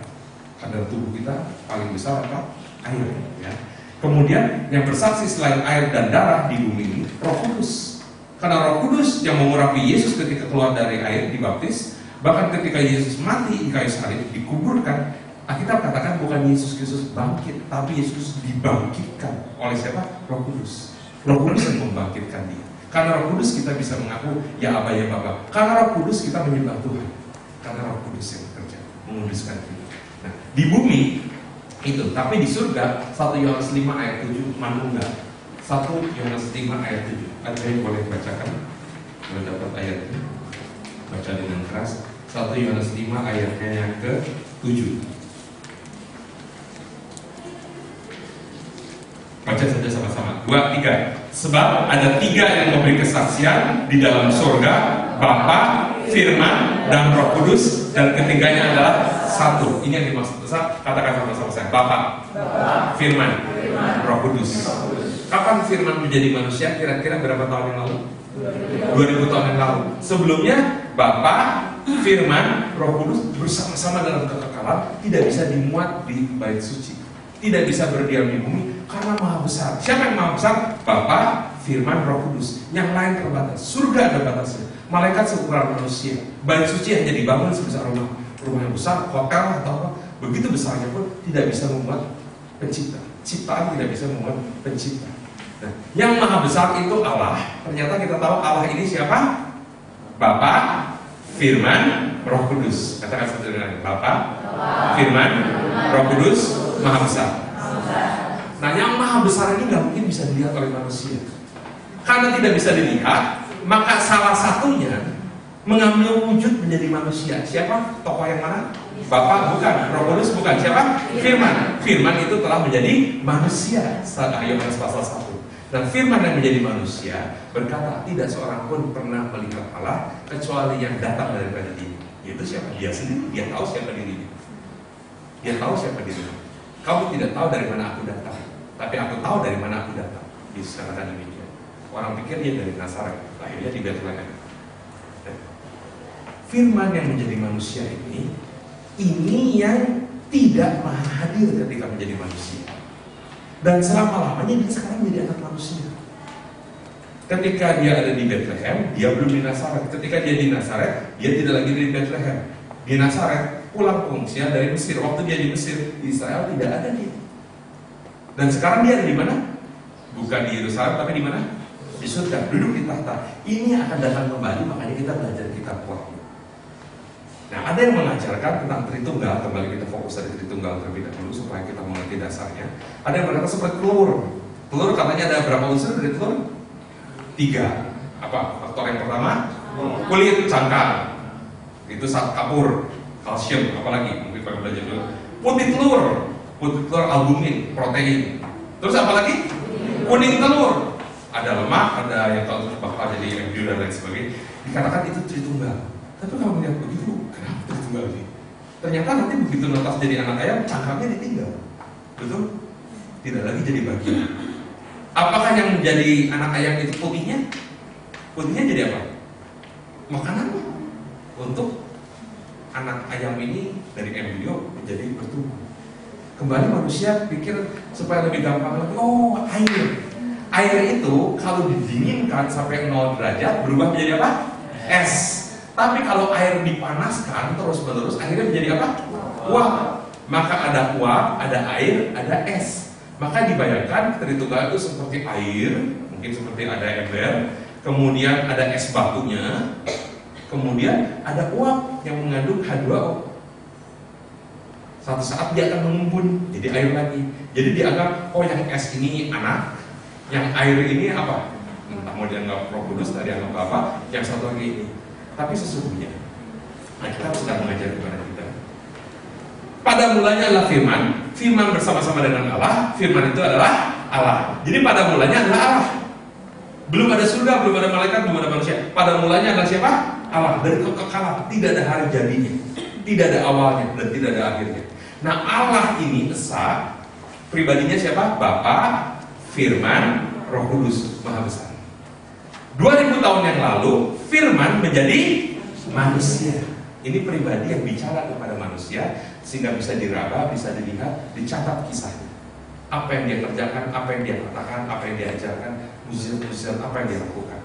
Kadar tubuh kita paling besar apa? Air. Ya. Kemudian yang bersaksi selain air dan darah di bumi ini, Roh Kudus. Karena Roh Kudus yang mengurapi Yesus ketika keluar dari air dibaptis, bahkan ketika Yesus mati di kayu salib dikuburkan, Alkitab katakan bukan Yesus Kristus bangkit, tapi Yesus dibangkitkan oleh siapa? Roh Kudus. Roh Kudus yang membangkitkan dia. Karena Roh Kudus kita bisa mengaku ya Aba ya Bapa. Karena Roh Kudus kita menyembah Tuhan. Karena Roh Kudus yang bekerja menguduskan kita. Nah, di bumi itu, tapi di surga 1 Yohanes 5 ayat 7 manunggal. 1 Yohanes 5 ayat 7. Ada yang boleh bacakan? Kalau dapat ayatnya, baca dengan keras. 1 Yohanes 5 ayatnya yang ke-7. Baca saja sama-sama. 2, 3. Sebab ada 3 yang memberi kesaksian di dalam surga, Bapa, Firman, dan Roh Kudus, dan ketiganya adalah satu. Ini yang dimaksud. Katakan sama-sama saya. Bapa, Firman, Roh Kudus. Kapan Firman menjadi manusia? Kira-kira berapa tahun yang lalu? 2000 tahun yang lalu. Sebelumnya Bapa, Firman, Roh Kudus bersama-sama dalam kekekalan, tidak bisa dimuat di bait suci, tidak bisa berdiam di bumi karena maha besar. Siapa yang maha besar? Bapa, Firman, Roh Kudus. Yang lain terbatas. Surga ada batasnya. Malaikat seukuran manusia. Bait suci hanya dibangun sebesar rumah yang besar, hotel atau apa. Begitu besarnya pun tidak bisa membuat pencipta. Ciptaan tidak bisa membuat pencipta. Nah, yang maha besar itu Allah. Ternyata kita tahu Allah ini siapa? Bapa, Firman, Roh Kudus. Katakan satu dengan Bapa, Firman, Roh Kudus, maha besar. Nah, yang maha besar ini nggak mungkin bisa dilihat oleh manusia. Karena tidak bisa dilihat, maka salah satunya mengambil wujud menjadi manusia. Siapa? Tokoh yang mana? Bapa bukan, Roh Kudus bukan. Siapa? Firman. Firman itu telah menjadi manusia. Yohanes pasal 1. Dan Firman yang menjadi manusia berkata, tidak seorang pun pernah melihat Allah kecuali yang datang daripada dia. Itu siapa? Dia sendiri. Dia tahu siapa dirinya. Dia tahu siapa dirinya. Kamu tidak tahu dari mana aku datang, tapi aku tahu dari mana aku datang. Yesus katakan demikian. Orang pikir dia dari Nazaret, lahirnya di Bethlehem. Firman yang menjadi manusia ini yang tidak maha hadir ketika menjadi manusia. Dan selama-lamanya dia sekarang menjadi anak manusia. Ketika dia ada di Bethlehem, dia belum di Nazaret. Ketika dia di Nazaret, dia tidak lagi di Bethlehem. Di Nazaret, pulang pengungsian dari Mesir. Waktu dia di Mesir, di Israel tidak ada dia. Dan sekarang dia ada di mana? Bukan di Yerusalem, tapi di mana? Di surga, duduk di tahta. Ini akan datang kembali, makanya kita belajar kitab Wahyu. Nah, ada yang mengajarkan tentang Tritunggal. Kembali kita fokus dari Tritunggal terlebih dahulu supaya kita mengerti dasarnya. Ada yang berkata seperti telur. Telur katanya ada berapa unsur dari telur? 3. Apa? Faktor yang pertama, kulit, cangkang. itu saat kapur, kalsium, apalagi mungkin pada belajar dulu. Putih telur albumin, protein. Terus apalagi? Kuning telur. Ada lemak, ada yang kalau bakal jadi embrio dan lain sebagainya. Dikatakan itu Tritunggal. Tapi kalau melihat begitu, kenapa Tritunggal ini? Ternyata nanti begitu netas jadi anak ayam, cangkangnya ditinggal. Betul? Tidak lagi jadi bagian. Apakah yang menjadi anak ayam itu putihnya? Putihnya jadi apa? Makanan untuk anak ayam ini dari embrio menjadi bertumbuh. Kembali manusia pikir supaya lebih gampang lagi, oh air. Air itu kalau didinginkan sampai 0 derajat berubah menjadi apa? Es. Tapi kalau air dipanaskan terus-menerus akhirnya menjadi apa? Uap. Maka ada uap, ada air, ada es. Maka dibayangkan Tritunggal itu seperti air, mungkin seperti ada ember, kemudian ada es batunya, kemudian ada uap yang mengandung H2O. Satu saat dia akan mengumpul jadi air lagi. Jadi dianggap, oh yang es ini anak, yang air ini apa? Entah mau dianggap Roh Kudus, tadi anggap apa? Yang satu lagi ini. Tapi sesungguhnya, Alkitab sedang mengajar kepada kita. Pada mulanya adalah firman, firman bersama-sama dengan Allah, firman itu adalah Allah. Jadi pada mulanya adalah Allah. Belum ada surga, belum ada malaikat, belum ada manusia. Pada mulanya adalah siapa? Allah. Dari kekekalan, tidak ada hari jadinya, tidak ada awalnya dan tidak ada akhirnya. Nah Allah ini esa, pribadinya siapa? Bapa, Firman, Roh Kudus, Maha Besar. 2000 tahun yang lalu Firman menjadi manusia. Ini pribadi yang bicara kepada manusia sehingga bisa diraba, bisa dilihat, dicatat kisahnya. Apa yang dia kerjakan, apa yang dia katakan, apa yang dia ajarkan, mujizat apa yang dia lakukan.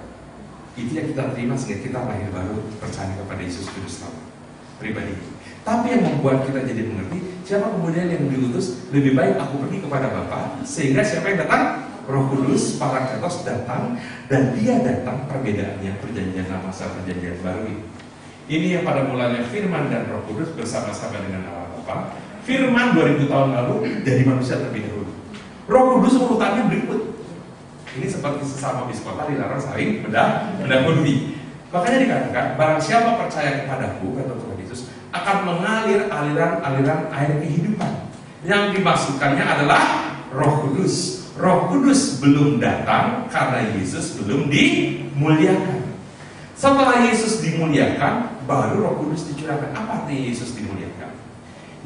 Itu yang kita terima sehingga kita lahir baru percaya kepada Yesus Kristus pribadi. Tapi yang membuat kita jadi mengerti siapa kemudian yang diutus, lebih baik aku pergi kepada Bapa, sehingga siapa yang datang? Roh Kudus, Parakletos datang, dan dia datang perbedaannya perjanjian lama sama perjanjian baru ini. Ini yang pada mulanya Firman dan Roh Kudus bersama-sama dengan Allah Bapa. Firman 2000 tahun lalu dari manusia terlebih dahulu. Roh Kudus urutannya berikut. Ini seperti sesama biskota dilarang saling mendahului. Makanya dikatakan barang siapa percaya kepadaku, kata Tuhan Yesus, akan mengalir aliran-aliran air kehidupan. Yang dimaksudkannya adalah Roh Kudus. Roh Kudus belum datang karena Yesus belum dimuliakan. Setelah Yesus dimuliakan, baru Roh Kudus dicurahkan. Apa artinya Yesus dimuliakan?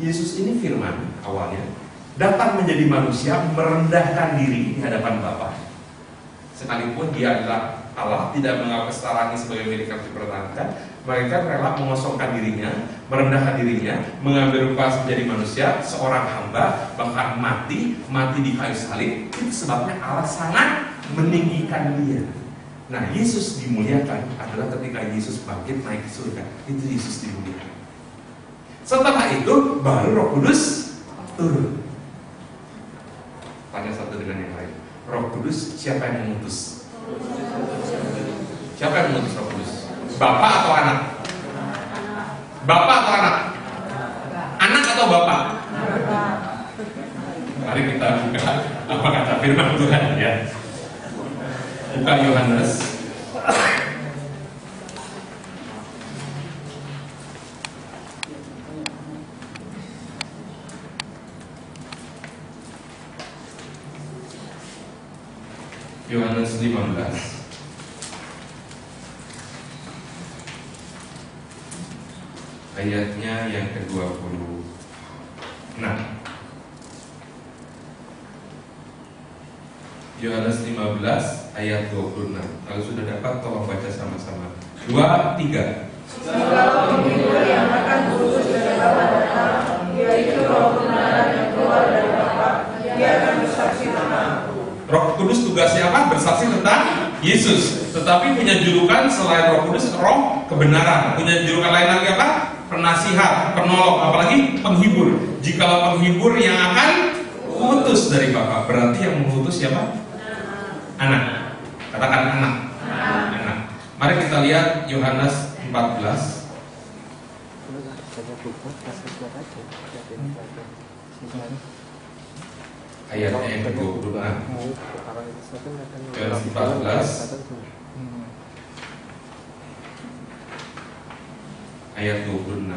Yesus ini firman awalnya datang menjadi manusia, merendahkan diri di hadapan Bapa. Sekalipun dia adalah Allah, tidak menganggap kesetaraan sebagai milik yang dipertahankan, mereka rela mengosongkan dirinya, merendahkan dirinya, mengambil rupa menjadi manusia, seorang hamba, bahkan mati di kayu salib. Itu sebabnya Allah sangat meninggikan dia. Nah, Yesus dimuliakan adalah ketika Yesus bangkit naik ke surga. Itu Yesus dimuliakan. Setelah itu baru Roh Kudus turun. Tanya satu dengan yang lain. Roh Kudus siapa yang mengutus? Siapa yang mengutus Roh Kudus? Bapak atau anak? Bapak atau anak? Anak atau bapak? Mari kita buka apa kata firman Tuhan ya. Buka Yohanes. Yohanes 15. Ayatnya yang ke-26. Yohanes 15 ayat 26. Kalau sudah dapat tolong baca sama-sama. 2, 3.
Segala pemimpin yang akan kudus dari Bapa datang, yaitu Roh kebenaran yang keluar dari Bapa, dia akan bersaksi tentang Aku.
Roh Kudus tugasnya apa? Bersaksi tentang Yesus. Tetapi punya julukan selain Roh Kudus, Roh kebenaran. Punya julukan lain lagi apa? Penasihat, penolong, apalagi penghibur. Jikalau penghibur yang akan utus dari Bapa, berarti yang mengutus siapa? Anak. Katakan anak. Anak. Mari kita lihat Yohanes 14. Ayatnya yang ke-26. Yohanes 14 ayat 26.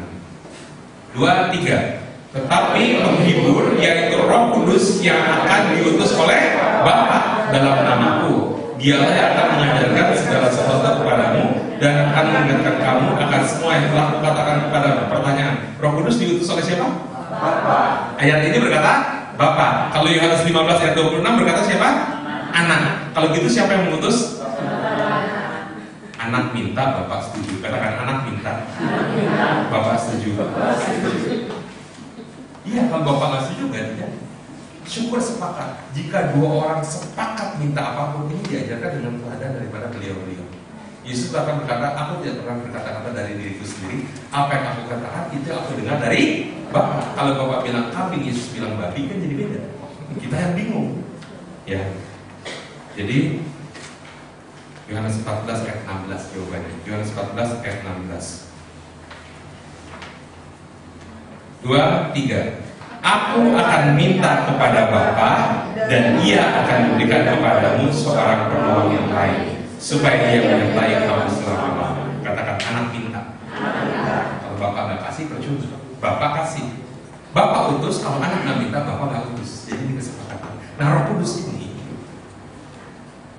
23. Tetapi penghibur, yaitu Roh Kudus yang akan diutus oleh Bapa dalam namaku, Dialah yang akan mengajarkan segala sesuatu kepadamu dan akan mengingatkan kamu akan semua yang telah kukatakan kepadamu. Pertanyaan, Roh Kudus diutus oleh siapa? Bapa. Ayat ini berkata Bapa. Kalau Yohanes 15 ayat 26 berkata siapa? Anak. Kalau gitu siapa yang mengutus? Anak minta, Bapak setuju. Katakan anak minta, Bapak setuju. Iya, kalau Bapak nggak setuju kan ya. Syukur sepakat. Jika dua orang sepakat minta apapun, ini diajarkan dengan teladan daripada beliau-beliau. Yesus akan berkata, aku tidak pernah berkata-kata dari diriku sendiri. Apa yang aku katakan itu aku dengar dari Bapa. Kalau Bapak bilang kambing, Yesus bilang babi, kan jadi beda. Kita yang bingung. Ya. Jadi Yohanes 14 ayat 16 jawabannya. Yohanes 14 ayat 16. 2, 3. Aku akan minta kepada Bapa dan Ia akan memberikan kepadamu seorang penolong yang lain, supaya Ia menyertai kamu selama-lamanya. Katakan anak minta. Kalau Bapak nggak kasih percuma. Bapak kasih. Bapak utus, kalau anak nggak minta, Bapak nggak utus. Jadi ini kesepakatan. Nah, Roh Kudus ini,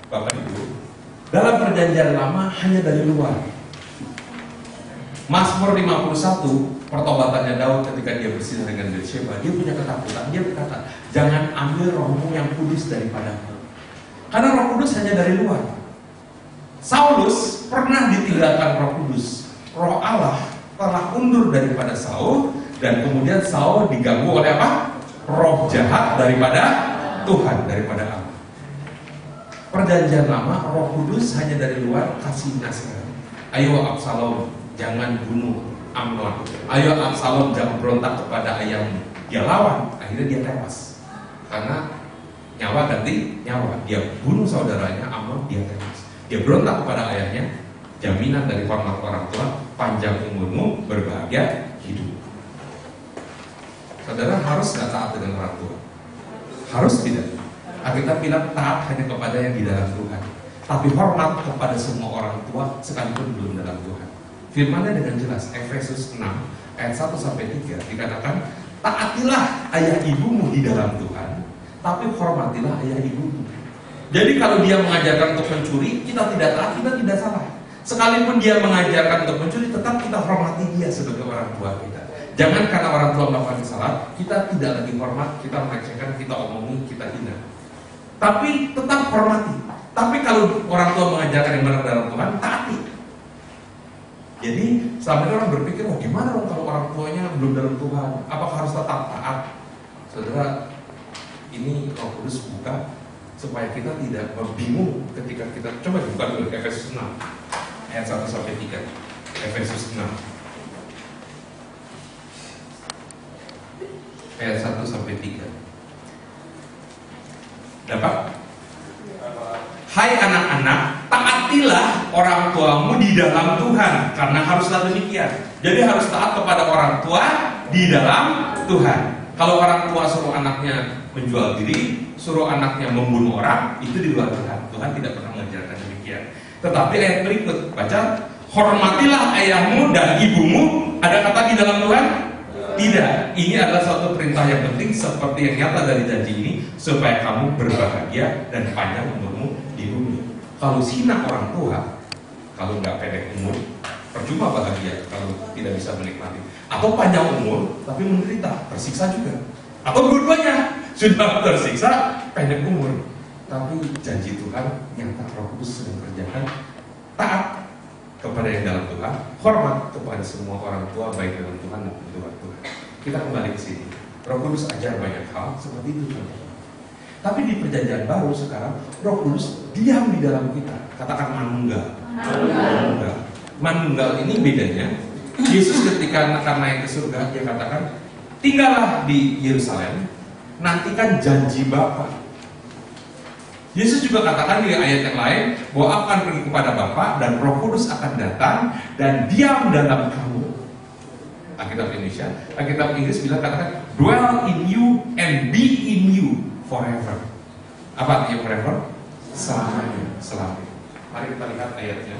Bapak Ibu, dalam perjanjian lama hanya dari luar. Mazmur 51, pertobatannya Daud ketika dia bersih dengan Bathsheba, dia punya ketakutan. Dia berkata, jangan ambil rohmu yang kudus daripadaku. Karena Roh Kudus hanya dari luar. Saulus pernah ditinggalkan Roh Kudus. Roh Allah telah undur daripada Saul, dan kemudian Saul diganggu oleh apa? Roh jahat daripada Tuhan, daripada Allah. Perjanjian lama, Roh Kudus hanya dari luar, kasih nasihat. Ayo Absalom, jangan bunuh Amnon. Ayo Absalom, jangan berontak kepada ayahmu. Dia lawan, akhirnya dia tewas. Karena nyawa ganti nyawa. Dia bunuh saudaranya Amnon, dia tewas. Dia berontak kepada ayahnya. Jaminan dari hormat orang tua, panjang umurmu, berbahagia hidup. Saudara harus gak taat dengan orang tua? Harus tidak? Alkitab bilang taat hanya kepada yang di dalam Tuhan. Tapi hormat kepada semua orang tua sekalipun belum dalam Tuhan. Firman-Nya dengan jelas, Efesus 6 ayat 1-3 dikatakan, taatilah ayah ibumu di dalam Tuhan, tapi hormatilah ayah ibumu. Jadi kalau dia mengajarkan untuk mencuri, kita tidak taat, kita tidak salah. Sekalipun dia mengajarkan untuk mencuri, tetap kita hormati dia sebagai orang tua kita. Jangan karena orang tua melakukan kesalahan, kita tidak lagi hormat, kita melecehkan, kita omongin, kita hina. Tapi tetap hormati. Tapi kalau orang tua mengajarkan yang benar dalam Tuhan, taati. Jadi selama ini orang berpikir, oh gimana dong kalau orang tuanya belum dalam Tuhan? Apakah harus tetap taat? Saudara, ini Roh Kudus buka supaya kita tidak bingung ketika kita coba dibuka dulu Efesus 6 ayat 1-3. Efesus 6 ayat 1-3. Dapat? Hai anak-anak, taatilah orang tuamu di dalam Tuhan, karena haruslah demikian. Jadi harus taat kepada orang tua di dalam Tuhan. Kalau orang tua suruh anaknya menjual diri, suruh anaknya membunuh orang, itu di luar Tuhan. Tuhan tidak pernah mengajarkan demikian. Tetapi ayat berikut, baca, hormatilah ayahmu dan ibumu. Ada kata di dalam Tuhan? Tidak. Ini adalah suatu perintah yang penting, seperti yang nyata dari janji ini, supaya kamu berbahagia dan panjang umurmu di bumi. Kalau hina orang tua, kalau nggak pendek umur, percuma bahagia kalau tidak bisa menikmati. Atau panjang umur tapi menderita, tersiksa juga. Atau dua-duanya, sudah tersiksa, pendek umur, tapi janji Tuhan yang tak Roh Kudus sedang kerjakan, taat kepada yang dalam Tuhan, hormat kepada semua orang tua baik dalam Tuhan maupun di luar Tuhan. Kita kembali ke sini. Roh Kudus ajar banyak hal seperti itu contohnya. Tapi di perjanjian baru sekarang, Roh Kudus diam di dalam kita. Katakan manunggal. Manunggal ini bedanya. Yesus ketika akan naik ke surga, dia katakan, tinggallah di Yerusalem, nantikan janji Bapa. Yesus juga katakan di ayat yang lain bahwa akan pergi kepada Bapa dan Roh Kudus akan datang dan diam dalam kamu. Alkitab Indonesia, Alkitab Inggris bilang katakan dwell in you and be in you forever. Apa artinya forever? Selamanya, selamanya. Mari kita lihat ayatnya.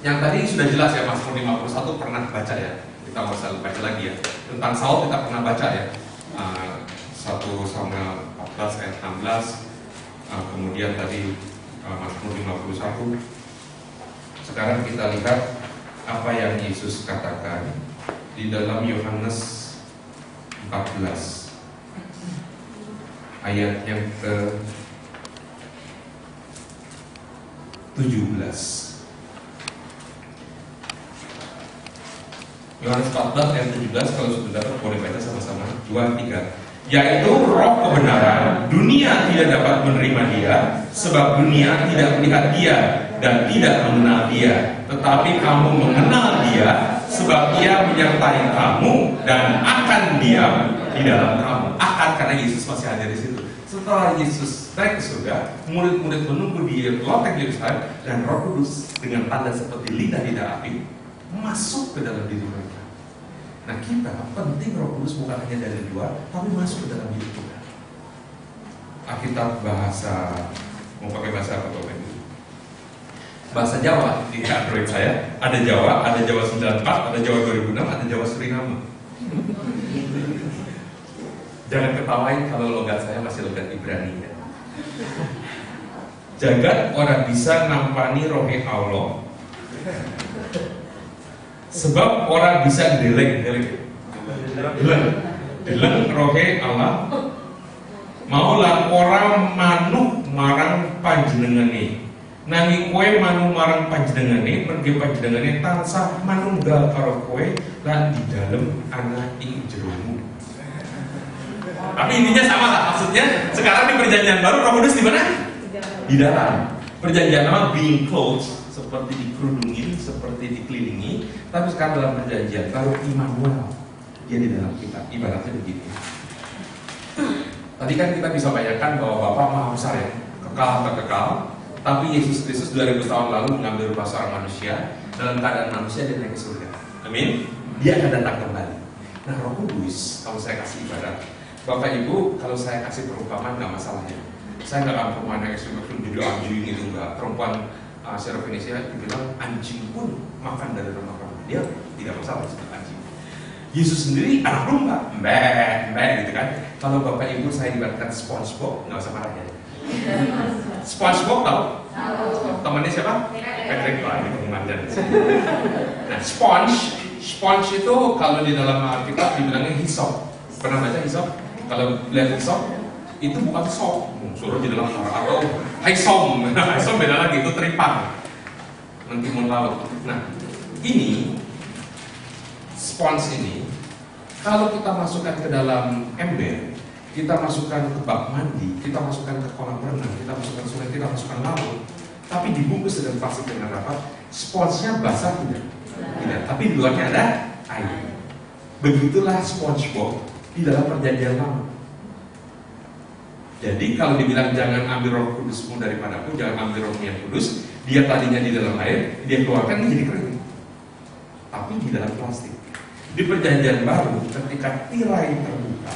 Yang tadi sudah jelas ya, Mazmur 51 pernah baca ya. Kita nggak usah baca lagi ya. Tentang Saul kita pernah baca ya. 1 Samuel 14 ayat 16. Kemudian tadi Mazmur 51. Sekarang kita lihat apa yang Yesus katakan di dalam Yohanes 14 ayat yang ke-17. Yohanes 14 ayat 17, kalau sudah dapat boleh baca sama-sama. 2, 3. Yaitu roh kebenaran, dunia tidak dapat menerima dia, sebab dunia tidak melihat dia dan tidak mengenal dia. Tetapi kamu mengenal dia, sebab ia menyertai kamu dan akan diam di dalam kamu. Akan, karena Yesus masih ada di situ. Setelah Yesus naik ke surga, murid-murid menunggu di loteng Yerusalem, dan Roh Kudus dengan tanda seperti lidah api masuk ke dalam diri mereka. Nah, kita penting Roh Kudus bukan hanya dari luar, tapi masuk ke dalam diri kita. Alkitab bahasa, mau pakai bahasa apa Bapak Ibu? Bahasa Jawa di Android saya. Ada Jawa 94, ada Jawa 2006, ada Jawa Suriname. Jangan ketawain kalau logat saya masih logat Ibrani ya. Jagat orang bisa nampani rohe Allah, sebab orang bisa deleng rohe Allah. Maulah orang manuk marang panjenengane, nanging kowe manu marang panjenengane, mergi panjenengane tansah manunggal karo kowe lan di dalem ana ing jeromu. Tapi intinya sama lah, maksudnya sekarang di perjanjian baru Roh Kudus di mana? Di dalam. Perjanjian lama being clothed, seperti dikerudungin, seperti dikelilingi. Tapi sekarang dalam perjanjian baru Immanuel, dia di dalam kita. Ibaratnya begini. Tadi kan kita bisa bayangkan bahwa Bapa Maha Besar ya, kekal. Tapi Yesus Kristus 2000 tahun lalu mengambil rupa seorang manusia, dalam keadaan manusia dia naik ke surga. Amin. Dia akan datang kembali. Nah, Roh Kudus, kalau saya kasih ibarat, Bapak Ibu, kalau saya kasih perumpamaan nggak masalah ya. Saya nggak akan perumpamaan yang ekstrim jadi anjing itu enggak. Perempuan Syarofenisia dibilang anjing pun makan dari rumah kamu. Dia tidak masalah disebut anjing. Yesus sendiri anak domba, mbak gitu kan. Kalau Bapak Ibu saya ibaratkan SpongeBob, nggak usah marah ya. SpongeBob tahu? Temannya siapa? Patrick Pak, ini pengmandan. Nah, sponge itu kalau di dalam Alkitab dibilangnya hisop. Pernah baca hisop? Kalau lihat hisop itu bukan sop, suruh di dalam atau hisom. Hisom beda lagi, itu teripang mentimun laut. Nah, ini sponge ini kalau kita masukkan ke dalam ember, kita masukkan ke bak mandi, kita masukkan ke kolam renang, kita masukkan sungai, kita masukkan laut, tapi dibungkus dengan plastik dengan rapat, sponsnya basah tidak? Tidak, tapi di luarnya ada air. Begitulah SpongeBob di dalam perjanjian lama. Jadi kalau dibilang jangan ambil Roh Kudusmu daripadaku, jangan ambil Roh yang kudus, dia tadinya di dalam air, dia keluarkan menjadi kering, tapi di dalam plastik. Di perjanjian baru, ketika tirai terbuka,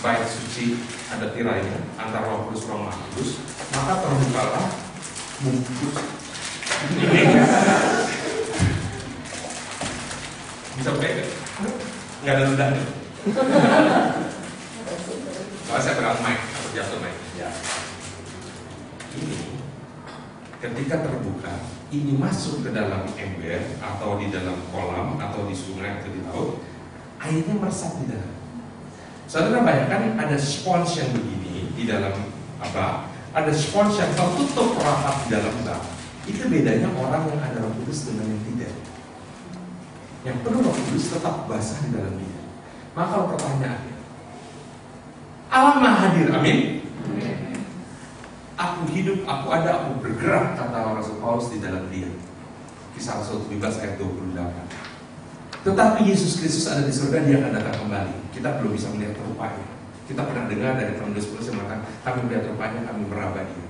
bait suci ada tirainya antara Roh Kudus Roh Maha Kudus, maka terbukalah bungkus. Bisa pegang? Nggak ada ludahnya. Kalau saya pegang mic atau jatuh mic. Ya. Ini ketika terbuka, ini masuk ke dalam ember atau di dalam kolam atau di sungai atau di laut, airnya meresap di dalam. Saudara bayangkan ada spons yang begini di dalam apa? Ada spons yang tertutup rapat di dalam bak. Itu bedanya orang yang ada Roh Kudus dengan yang tidak. Yang penuh Roh Kudus tetap basah di dalam dia. Maka pertanyaannya, Allah Maha hadir, amin? Aku hidup, aku ada, aku bergerak, kata Rasul Paulus di dalam dia. Kisah Rasul 17 ayat 28. Tetapi Yesus Kristus ada di surga, dia akan datang kembali. Kita belum bisa melihat rupanya. Kita pernah dengar dari penulis yang mengatakan, kami melihat rupanya, kami meraba dia.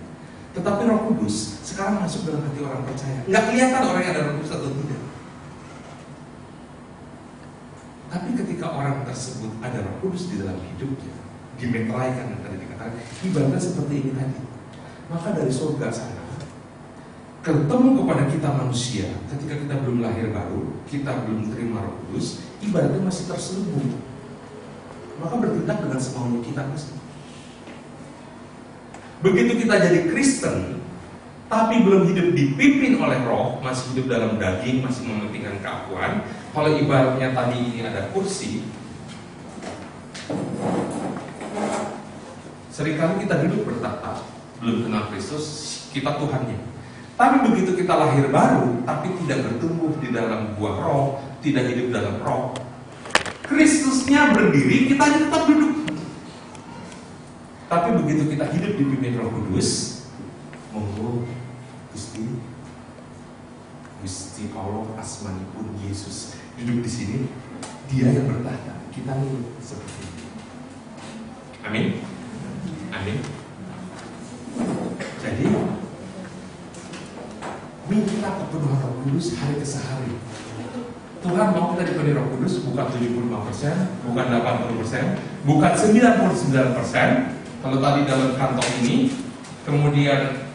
Tetapi Roh Kudus sekarang masuk dalam hati orang percaya. Nggak kelihatan orang yang ada Roh Kudus atau tidak. Tapi ketika orang tersebut ada Roh Kudus di dalam hidupnya, dimeteraikan yang tadi dikatakan, ibaratnya seperti ini tadi. Maka dari surga sana, ketemu kepada kita manusia, ketika kita belum lahir baru, kita belum terima Roh Kudus, ibaratnya masih terselubung. Maka bertindak dengan semaunya kita pasti. Begitu kita jadi Kristen, tapi belum hidup dipimpin oleh Roh, masih hidup dalam daging, masih mementingkan keakuan. Kalau ibaratnya tadi ini ada kursi, seringkali kita duduk bertahta, belum kenal Kristus, kita Tuhannya. Tapi begitu kita lahir baru, tapi tidak bertumbuh di dalam buah Roh, tidak hidup dalam Roh, Kristusnya berdiri, kita tetap duduk. Tapi begitu kita hidup dipimpin Roh Kudus, monggo Gusti Allah asmanipun Yesus duduk di sini, Dia yang bertahta, kita nurut seperti ini. Amin. Amin. Jadi minta kepenuhan Roh Kudus hari ke hari. Tuhan mau kita dipenuhi Roh Kudus bukan 75%, bukan 80%, bukan 99%. Kalau tadi dalam kantong ini, kemudian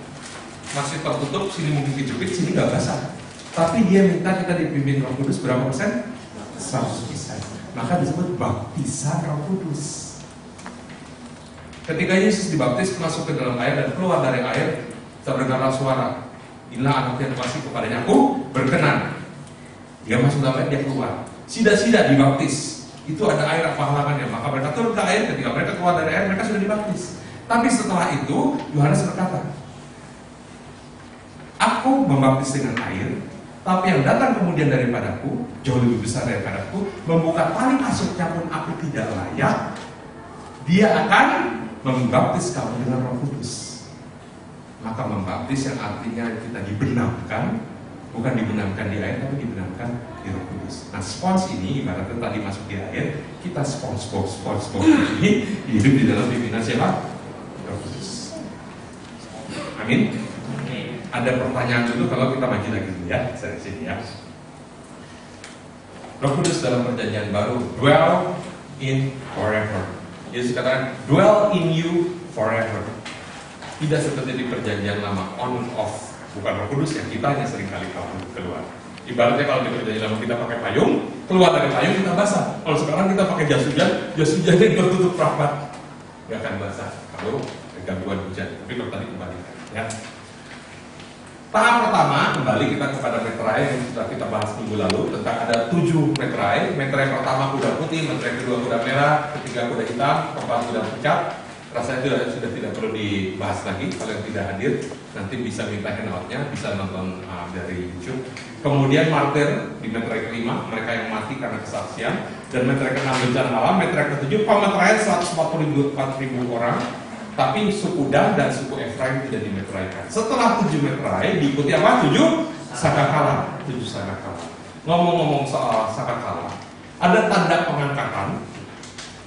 masih tertutup, sini mungkin kejepit, sini nggak basah. Tapi dia minta kita dipimpin Roh Kudus berapa persen? 100%. Maka disebut baptisan Roh Kudus. Ketika Yesus dibaptis, masuk ke dalam air dan keluar dari air, terdengarlah suara, inilah anakku yang kukasihi, kepadanya aku berkenan. Dia masuk dalam air, dia keluar. Sida-sida dibaptis. Itu ada air pahlawannya. Maka mereka turun ke air, ketika mereka keluar dari air, mereka sudah dibaptis. Tapi setelah itu, Yohanes berkata, aku membaptis dengan air, tapi yang datang kemudian daripadaku, jauh lebih besar daripadaku, membuka tali kasutnya pun aku tidak layak. Dia akan membaptis kamu dengan Roh Kudus. Maka membaptis yang artinya kita dibenamkan, bukan dibenamkan di air, tapi dibenamkan di Roh Kudus. Nah, spons ini ibaratnya tadi masuk di air, kita spons ini hidup di dalam pimpinan siapa? Roh Kudus. Amin. Ada pertanyaan dulu kalau kita maju lagi dulu ya, dari sini ya. Roh Kudus dalam perjanjian baru, dwell in forever. Yesus katakan, dwell in you forever. Tidak seperti di perjanjian lama, on off. Bukan Roh Kudus yang kita hanya sering kali keluar. Ibaratnya kalau di perjanjian lama kita pakai payung, keluar dari payung kita basah. Kalau sekarang kita pakai jas hujannya tertutup rapat, nggak akan basah kalau gangguan hujan. Tapi kalau tadi kembali, ya. Tahap pertama, kembali kita kepada meterai yang sudah kita bahas minggu lalu tentang ada 7 meterai. Meterai pertama kuda putih, meterai kedua kuda merah, ketiga kuda hitam, keempat kuda pucat. Rasanya itu sudah tidak perlu dibahas lagi. Kalau yang tidak hadir, nanti bisa minta handoutnya, bisa nonton dari YouTube. Kemudian martir di meterai kelima, mereka yang mati karena kesaksian. Dan meterai ke-6 bencana alam, meterai ke-7 pemeteraian 144.000 orang. Tapi suku Dan dan suku Efraim tidak dimeteraikan. Setelah 7 meterai diikuti apa? 7 sangkakala. 7 sangkakala. Ngomong-ngomong soal sangkakala, ada tanda pengangkatan.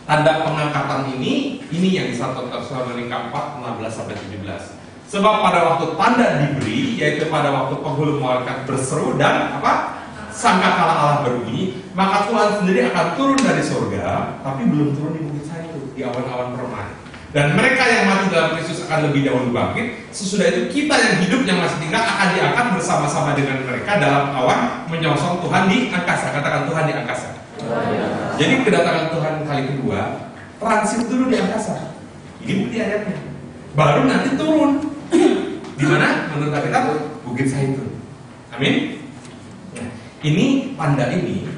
Tanda pengangkatan ini yang di 1 Tesalonika 4:16-17. Sebab pada waktu tanda diberi, yaitu pada waktu penghulu malaikat berseru dan apa? Sangkakala Allah berbunyi, maka Tuhan sendiri akan turun dari surga, tapi belum turun di bukit Zaitun, di awan-awan permai. Dan mereka yang mati dalam Kristus akan lebih dahulu bangkit. Sesudah itu kita yang hidup yang masih tinggal akan diangkat bersama-sama dengan mereka dalam awan menyongsong Tuhan di angkasa. Katakan Tuhan di angkasa. Jadi kedatangan Tuhan kali kedua, transit dulu di angkasa. Ini bukti ayatnya. Baru nanti turun. Di mana? Menurut kita Bukit Zaitun. Amin. Nah, ini tanda ini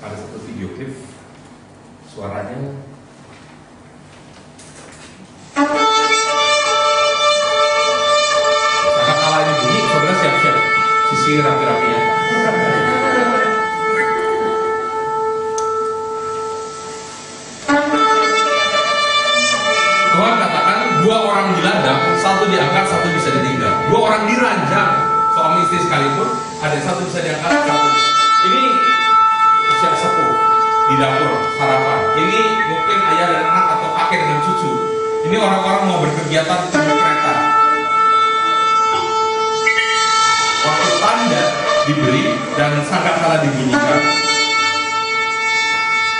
ada satu video klip suaranya. Sangkakala ini bunyi, saudara siap-siap sisi rapi-rapinya. Tuhan katakan 2 orang diladang, 1 diangkat, 1 bisa ditinggal. 2 orang diranjang, suami istri sekalipun, ada 1 bisa diangkat, 1. Ini usia sepuh di dapur sarapan. Ini mungkin ayah dan anak atau kakek dengan cucu. Ini orang-orang mau berkegiatan di kereta. Waktu tanda diberi dan sangkakala dibunyikan,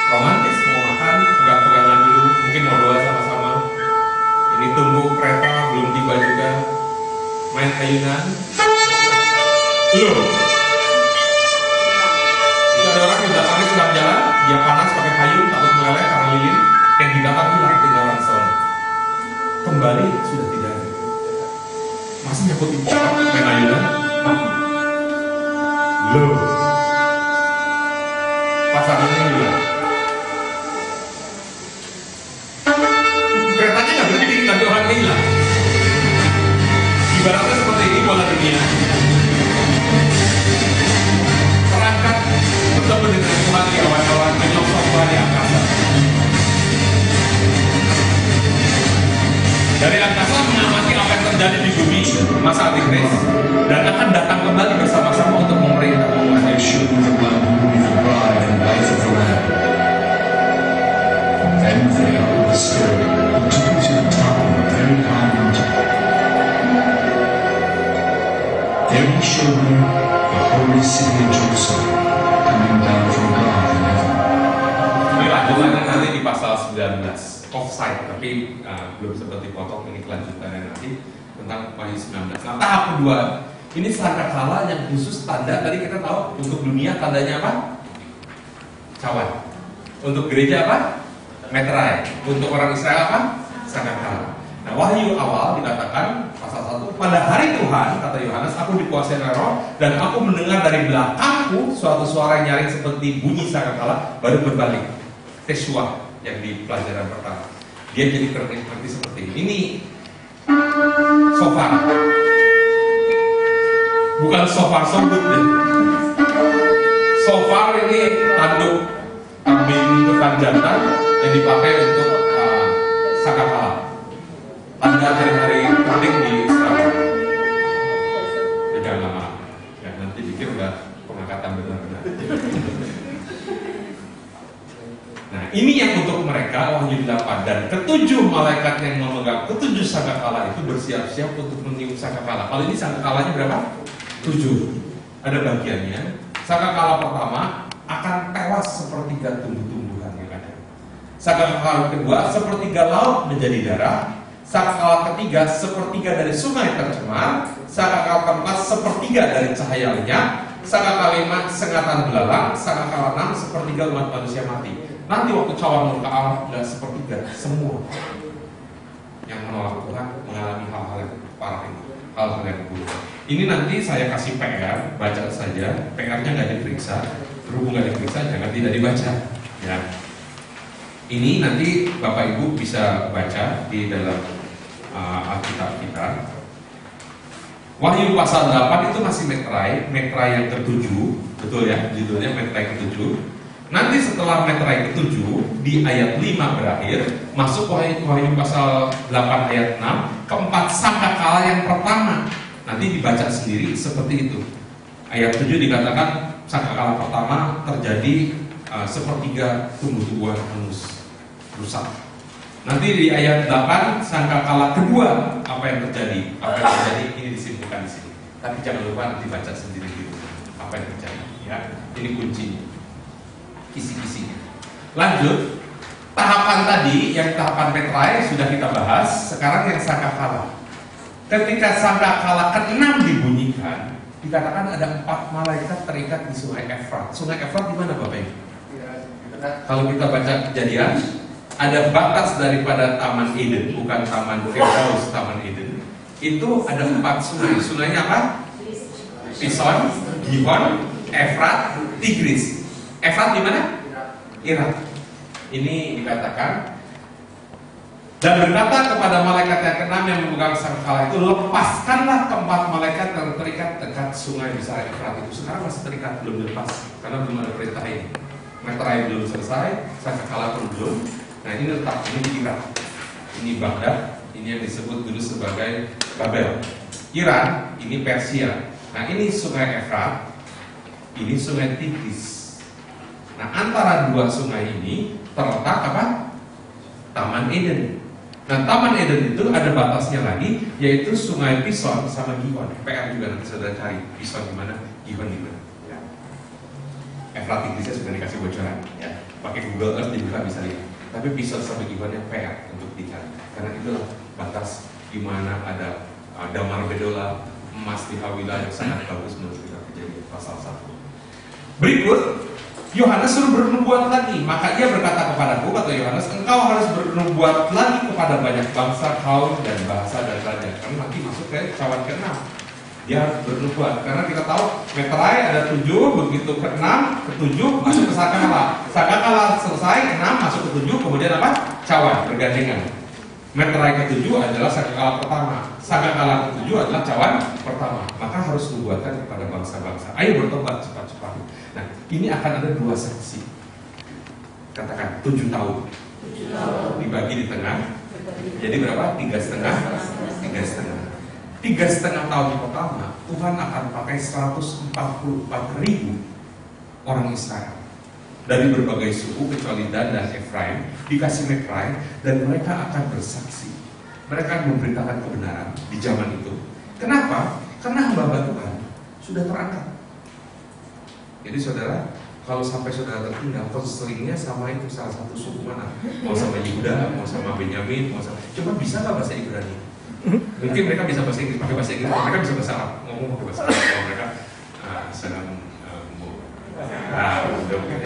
romantis, mau makan, pegang-pegangan dulu, mungkin mau doa sama-sama. Ini tunggu kereta belum tiba juga. main ayunan. Loh, itu ada orang di belakangnya sedang jalan, dia panas pakai payung, takut meleleh karena lilin. Yang di belakang hilang, tinggal langsung. Kembali sudah tidak ada. Masih nyangkut di pohon, main ayunan. Loh, pasangannya hilang. Keretanya nggak berhenti, tapi orangnya hilang. Ibaratnya seperti ini bola dunia. Perangkat bertemu dengan Tuhan di awan-awan, menyongsong Tuhan di angkasa. Dari angkasa mengamati apa yang terjadi di bumi masa Antikris dan akan datang kembali bersama-sama untuk memerintah umat.
There he showed me the holy city of Jerusalem coming down from God in heaven.
Ini lanjutannya nanti di pasal 19, offside, tapi belum sempat dipotong, ini kelanjutannya nanti tentang Wahyu 19. Nah, tahap kedua, ini sangkakala yang khusus tanda, tadi kita tahu untuk dunia tandanya apa? Cawan. Untuk gereja apa? Meterai. Untuk orang Israel apa? Sangkakala. Nah, Wahyu awal dikatakan pasal 1, pada hari Tuhan, kata Yohanes, aku dikuasai oleh Roh dan aku mendengar dari belakangku suatu suara yang nyaring seperti bunyi sangkakala, baru berbalik. Teshuah yang di pelajaran pertama. Dia jadi terkait seperti ini. Ini sofar. Bukan sofar sombut deh. Sofar ini tanduk kambing bekan jantan yang dipakai untuk sangkakala. Tanda hari penting di Israel. Jangan lama, ya nanti pikir udah pengangkatan benar-benar. Nah, ini yang untuk mereka Wahyu 8 dan ketujuh malaikat yang memegang ketujuh sangkakala itu bersiap-siap untuk meniup sangkakala. Kalau ini sangkakalanya berapa? 7. Ada bagiannya. Sangkakala pertama akan tewas sepertiga tumbuh-tumbuhan yang ada. Sangkakala kedua sepertiga laut menjadi darah. Sangkakala ketiga sepertiga dari sungai tercemar. Sangkakala keempat sepertiga dari cahaya lenyap. Sangkakala lima sengatan belalang. Sangkakala 6 sepertiga umat manusia mati. Nanti waktu cawan murka Allah nggak sepertiga, semua yang menolak Tuhan mengalami hal-hal yang parah ini, hal-hal yang buruk. Ini nanti saya kasih PR, baca saja. PR-nya nggak diperiksa, berhubung nggak diperiksa jangan tidak dibaca. Ya. Ini nanti Bapak Ibu bisa baca di dalam Alkitab kita. Wahyu pasal 8 itu masih meterai yang ke-7, betul ya, judulnya meterai ke-7. Nanti setelah meterai ke-7 di ayat 5 berakhir, masuk Wahyu pasal 8 ayat 6, keempat sangkakala yang pertama. Nanti dibaca sendiri seperti itu. Ayat 7 dikatakan sangkakala pertama terjadi sepertiga tumbuh-tumbuhan hangus, rusak. Nanti di ayat 8 sangkakala kedua apa yang terjadi? Apa yang terjadi ini disimpulkan di sini. Tapi jangan lupa nanti baca sendiri gitu. Apa yang terjadi? Ya, ini kuncinya. Kisi-kisinya. Lanjut, tahapan tadi yang tahapan meterai sudah kita bahas. Sekarang yang sangkakala. Ketika sangkakala ke-6 dibunyikan, dikatakan ada 4 malaikat terikat di Sungai Efrat. Sungai Efrat di mana Bapak Ibu? Kalau kita baca Kejadian, ada batas daripada Taman Eden, bukan Taman Firdaus, Taman Eden. Itu ada 4 sungai. Sungainya apa? Pison, Gihon, Efrat, Tigris. Efrat di mana? Irak. Ini dikatakan dan berkata kepada malaikat yang ke-6 yang memegang sangkakala itu, lepaskanlah ke-4 malaikat yang terikat dekat sungai besar Efrat itu. Sekarang masih terikat, belum dilepas karena belum ada perintah ini. Meterai belum selesai, sangkakala pun belum. Nah ini letak ini di Irak, ini Baghdad, ini yang disebut dulu sebagai Babel. Iran, ini Persia. Nah ini sungai Efrat, ini sungai Tigris. Nah antara dua sungai ini terletak apa? Taman Eden. Nah Taman Eden itu ada batasnya lagi, yaitu sungai Pison sama Gihon. PR juga nanti saudara cari Pison di mana, Gihon di mana. Ya. Efrat Tigrisnya sudah dikasih bocoran. Ya. Pakai Google Earth dibuka bisa lihat. Tapi Pison sama Gihon yang PR untuk dicari. Karena itulah batas di mana ada damar bedola, emas di Hawilah yang sangat bagus menurut kita, Kejadian pasal 1. Berikut, Yohanes suruh bernubuat lagi, maka ia berkata kepadaku, kata Yohanes, engkau harus bernubuat lagi kepada banyak bangsa, kaum, dan bahasa dan raja. Karena nanti masuk ke cawan ke-6. Dia harus bernubuat, karena kita tahu meterai ada 7, begitu ke-6, ke-7 masuk ke Sakakala. Sakakala selesai, 6 masuk ke-7, kemudian apa? Cawan, bergandengan. Meterai ke-7 adalah Sakakala pertama, Sakakala ke-7 adalah cawan pertama. Maka harus dibuatkan kepada bangsa-bangsa. Ayo bertobat cepat-cepat. Nah, ini akan ada 2 seksi. Katakan 7 tahun. Dibagi di tengah. Jadi berapa? 3,5. 3,5 tahun pertama, Tuhan akan pakai 144.000 orang Israel dari berbagai suku kecuali Dan dan Efraim, dikasih meterai, dan mereka akan bersaksi. Mereka akan memberitakan kebenaran di zaman itu. Kenapa? Karena hamba Tuhan sudah terangkat. Jadi saudara, kalau sampai saudara tertinggal, konselingnya sama itu salah satu suku mana? Mau sama Yehuda, mau sama Benyamin, mau sama. Coba bisa nggak bahasa Ibrani? Mungkin mereka bisa bahasa Inggris, pakai bahasa Inggris. Mereka bisa bahasa Arab, ngomong pakai bahasa Arab. Kalau mereka sedang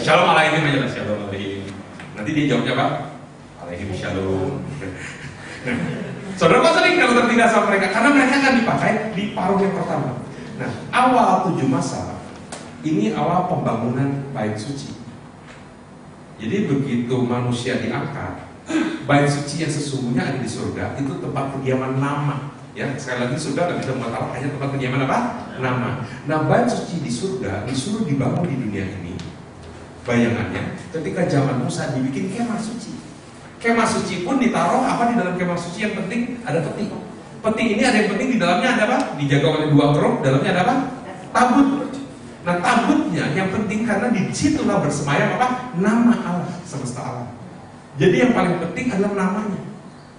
Shalom alaikum aja lah, Shalom alaikum. Nanti dia jawabnya apa? Alaikum Shalom. Saudara konseling kalau tertinggal sama mereka, karena mereka akan dipakai di paruh yang pertama. Nah, awal 7 masa ini awal pembangunan bait suci. Jadi begitu manusia diangkat, bait suci yang sesungguhnya ada di surga itu tempat kediaman nama. Ya, sekali lagi surga nggak bisa mengatakan hanya tempat kediaman apa? Nama. Nah, bait suci di surga disuruh dibangun di dunia ini. Bayangannya, ketika zaman Musa dibikin kemah suci. Kemah suci pun ditaruh apa di dalam kemah suci? Yang penting ada peti. Peti ini ada yang penting di dalamnya ada apa? Dijaga oleh 2 keruk, dalamnya ada apa? Tabut. Nah, tabutnya yang penting karena di situlah bersemayam apa? Nama Allah semesta alam. Jadi yang paling penting adalah namanya.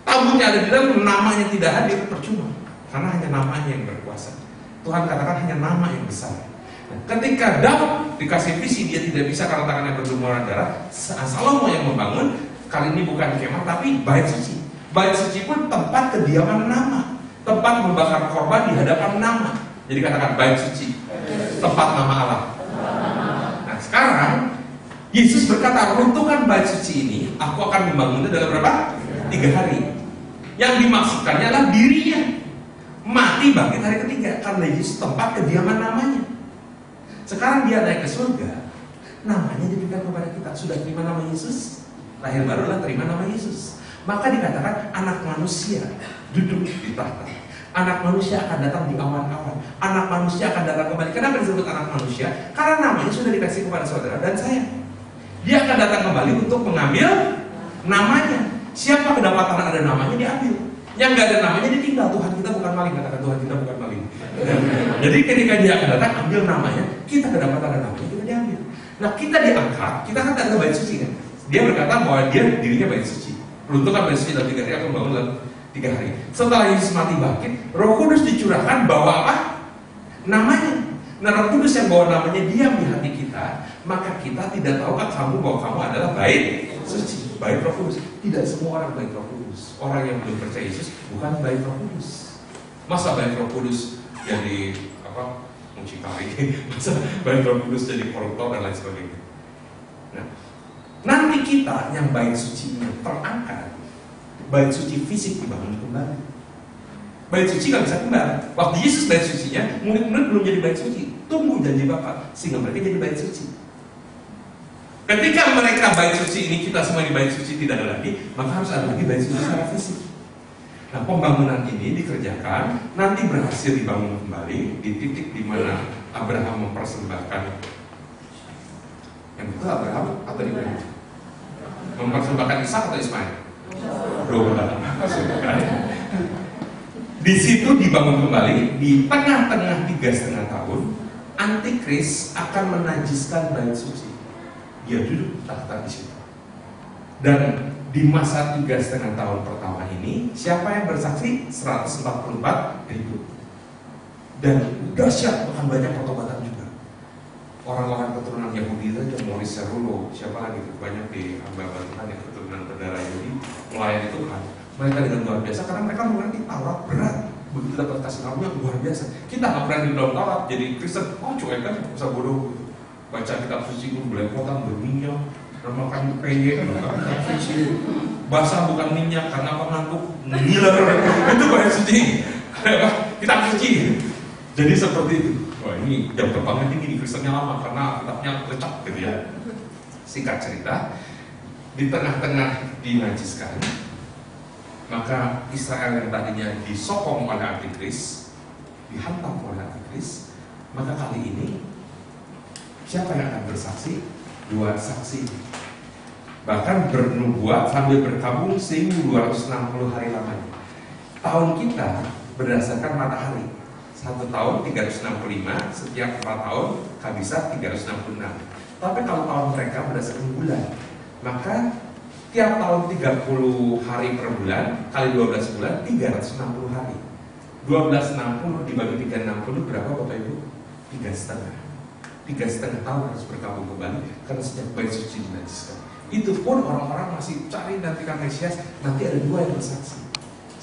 Tabutnya ada di dalam, namanya tidak hadir, percuma. Karena hanya namanya yang berkuasa. Tuhan katakan hanya nama yang besar. Nah, ketika Daud dikasih visi, dia tidak bisa karena tangannya berlumuran darah. Salomo yang membangun, kali ini bukan kemah tapi bait suci. Bait suci pun tempat kediaman nama, tempat membakar korban di hadapan nama. Jadi katakan bait suci, tempat nama Allah. Nah, sekarang Yesus berkata, runtuhkan bait suci ini, aku akan membangunnya dalam berapa? 3 hari. Yang dimaksudkannya adalah dirinya mati bangkit hari ketiga, karena Yesus tempat kediaman namanya. Sekarang dia naik ke surga, namanya diberikan kepada kita. Sudah terima nama Yesus, lahir barulah terima nama Yesus. Maka dikatakan anak manusia duduk di tahta. Anak manusia akan datang di awan-awan. Anak manusia akan datang kembali. Kenapa disebut anak manusia? Karena namanya sudah dikasih kepada saudara dan saya. Dia akan datang kembali untuk mengambil namanya. Siapa kedapatan ada namanya diambil. Yang nggak ada namanya ditinggal. Tuhan kita bukan maling, katakan Tuhan kita bukan maling. Jadi ketika dia akan datang ambil namanya, kita kedapatan ada namanya, kita diambil. Nah, kita diangkat, kita kan ada bait suci kan. Dia berkata bahwa dia dirinya bait suci. Runtuhkan bait suci dalam 3 hari, aku bangun dalam 3 hari. Setelah Yesus mati bangkit, Roh Kudus dicurahkan bawa apa? Namanya. Nah, Roh Kudus yang bawa namanya diam di hati kita, maka kita tidak tahukah kamu bahwa kamu adalah bait suci. Bait Roh Kudus. Tidak semua orang bait Roh Kudus. Orang yang belum percaya Yesus bukan bait Roh Kudus. Masa bait Roh Kudus jadi apa? Mucikari. Masa bait Roh Kudus jadi koruptor dan lain sebagainya. Nah, nanti kita yang bait sucinya terangkat, bait suci fisik dibangun kembali. Bait suci nggak bisa kembali. Waktu Yesus bait sucinya, murid-murid belum jadi bait suci. Tunggu janji Bapa sehingga mereka jadi bait suci. Ketika mereka bait suci ini, kita semua di bait suci tidak ada lagi, maka harus ada lagi bait suci secara fisik. Nah, pembangunan ini dikerjakan, nanti berhasil dibangun kembali di titik di mana Abraham mempersembahkan. Yang betul Abraham atau Ibrahim? Mempersembahkan Ishak atau Ismail? Di situ dibangun kembali, di tengah-tengah 3,5 tahun, Antikris akan menajiskan bait suci. Dia duduk tahta di situ. Dan di masa 3,5 tahun pertama ini, siapa yang bersaksi? 144.000. Dan dahsyat, bahkan banyak pertobatan juga. Orang-orang keturunan Yahudi saja, Maurice Cerullo, siapa lagi itu banyak di hamba Tuhan yang keturunan berdarah Yahudi melayani Tuhan. Mereka dengan luar biasa karena mereka mengerti Taurat berat, begitu dapat kasih karunia luar biasa. Kita nggak pernah di dalam Taurat jadi Kristen, cuek kan, bisa bodoh. Baca kitab suci pun belepotan, berminyak, makan peyek, makan suci. Basah bukan minyak karena mengantuk, ngiler. Itu bahasa suci. Kitab suci. Jadi seperti itu. Wah, ini jam terbangnya tinggi di Kristennya lama karena kitabnya lecak gitu ya. Singkat cerita, di tengah-tengah dinajiskan, maka Israel yang tadinya disokong oleh antikris, dihantam oleh antikris, maka kali ini siapa yang akan bersaksi? 2 saksi. Bahkan bernubuat sambil berkabung 1260 hari lamanya. Tahun kita berdasarkan matahari. 1 tahun 365, setiap 4 tahun kabisat 366. Tapi kalau tahun mereka berdasarkan bulan, maka tiap tahun 30 hari per bulan kali 12 bulan 360 hari. 1260 dibagi 360 berapa Bapak Ibu? 3,5 tahun harus berkabung kembali karena sejak bait suci dinajiskan. Itu pun orang-orang masih cari nantikan Mesias. Nanti ada 2 yang bersaksi.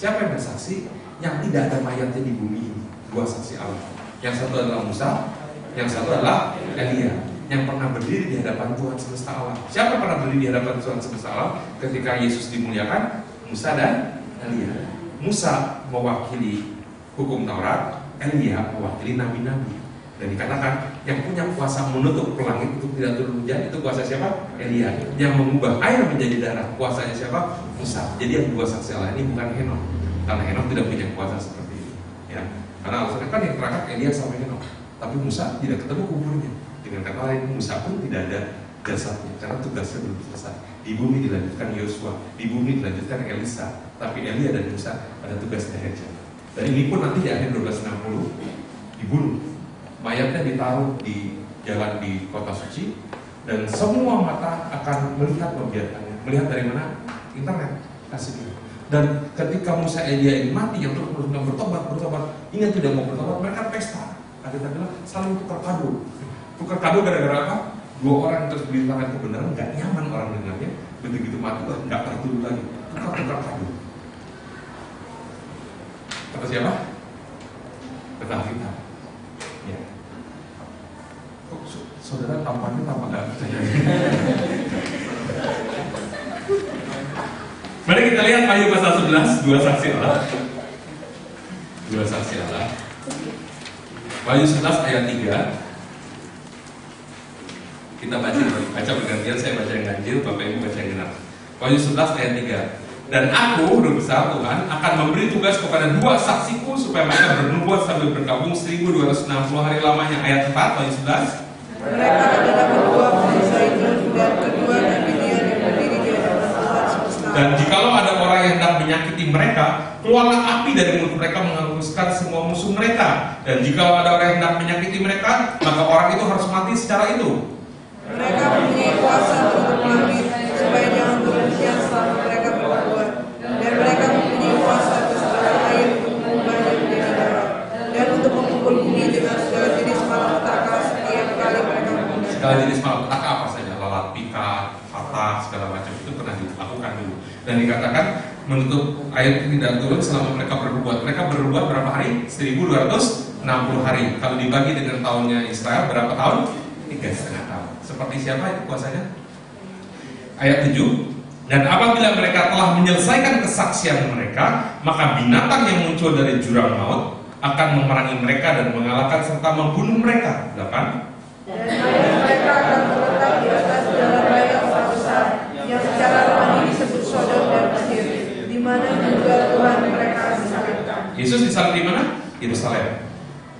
Siapa yang bersaksi? Yang tidak ada mayatnya di bumi ini. 2 saksi Allah. Yang satu adalah Musa, yang satu adalah Elia, yang pernah berdiri di hadapan Tuhan semesta alam. Siapa yang pernah berdiri di hadapan Tuhan semesta alam ketika Yesus dimuliakan? Musa dan Elia. Musa mewakili hukum Taurat, Elia mewakili nabi-nabi. Dan dikatakan yang punya kuasa menutup langit untuk tidak turun hujan itu kuasa siapa? Elia. Yang mengubah air menjadi darah, kuasanya siapa? Musa. Jadi yang 2 saksi Allah ini bukan Henok, karena Henok tidak punya kuasa seperti ini. Ya, karena alasannya kan yang terangkat Elia sama Henok, tapi Musa tidak ketemu kuburnya. Dengan kata lain, Musa pun tidak ada jasadnya karena tugasnya belum selesai. Di bumi dilanjutkan Yosua, di bumi dilanjutkan Elisa, tapi Elia dan Musa ada tugas aja. Dan ini pun nanti di akhir 1260 dibunuh. Mayatnya ditaruh di jalan di kota suci dan semua mata akan melihat pembiatannya. Melihat dari mana? Internet. Kasih dia. Dan ketika Musa Elia ini mati yang terus bertobat, ingat tidak mau bertobat, mereka pesta. Ada bilang saling tukar kado. Tukar kado gara-gara apa? 2 orang terus beritakan kebenaran, nggak nyaman orang dengannya. Begitu mati lah, nggak tertuduh lagi. Tukar kado. Kata siapa? Kata kita. Ya. Kok saudara tampaknya tampak nggak percaya? Mari kita lihat Wahyu pasal 11, 2 saksi Allah. 2 saksi Allah. Wahyu 11 ayat 3. Kita baca bergantian, saya baca yang ganjil, Bapak Ibu baca yang genap. Wahyu 11 ayat 3. Dan aku, Huruf besar Tuhan, akan memberi tugas kepada 2 saksiku supaya mereka bernubuat sambil berkabung 1260 hari lamanya. Ayat 4, Wahyu 11.
Mereka adalah kedua manusia itu dan kedua nabi dia yang berdiri di hadapan Tuhan semesta.
Dan jikalau ada orang yang hendak menyakiti mereka, keluarlah api dari mulut mereka menghanguskan semua musuh mereka. Dan jikalau ada orang yang hendak menyakiti mereka, maka orang itu harus mati secara itu.
Mereka mempunyai kuasa untuk langit supaya jangan turun hujan selama mereka berbuat. Dan mereka mempunyai kuasa atas segala air untuk mengubahnya menjadi darah. Dan untuk memukul bumi dengan segala jenis malapetaka setiap kali mereka mengundang.
Segala jenis malapetaka apa saja, lalat, pikat, fatah, segala macam itu pernah dilakukan dulu. Dan dikatakan menutup air tidak turun selama mereka berbuat. Mereka berbuat berapa hari? 1260 hari. Kalau dibagi dengan tahunnya Israel berapa tahun? 3,5 tahun. Seperti siapa itu kuasanya? Ayat 7. Dan apabila mereka telah menyelesaikan kesaksian mereka, maka binatang yang muncul dari jurang maut akan memerangi mereka dan mengalahkan serta membunuh mereka. 8.
Dan mereka akan terletak di atas jalan raya yang besar yang secara rohani disebut Sodom dan Mesir, di mana juga Tuhan mereka disalibkan.
Yesus disalib di mana? Yerusalem.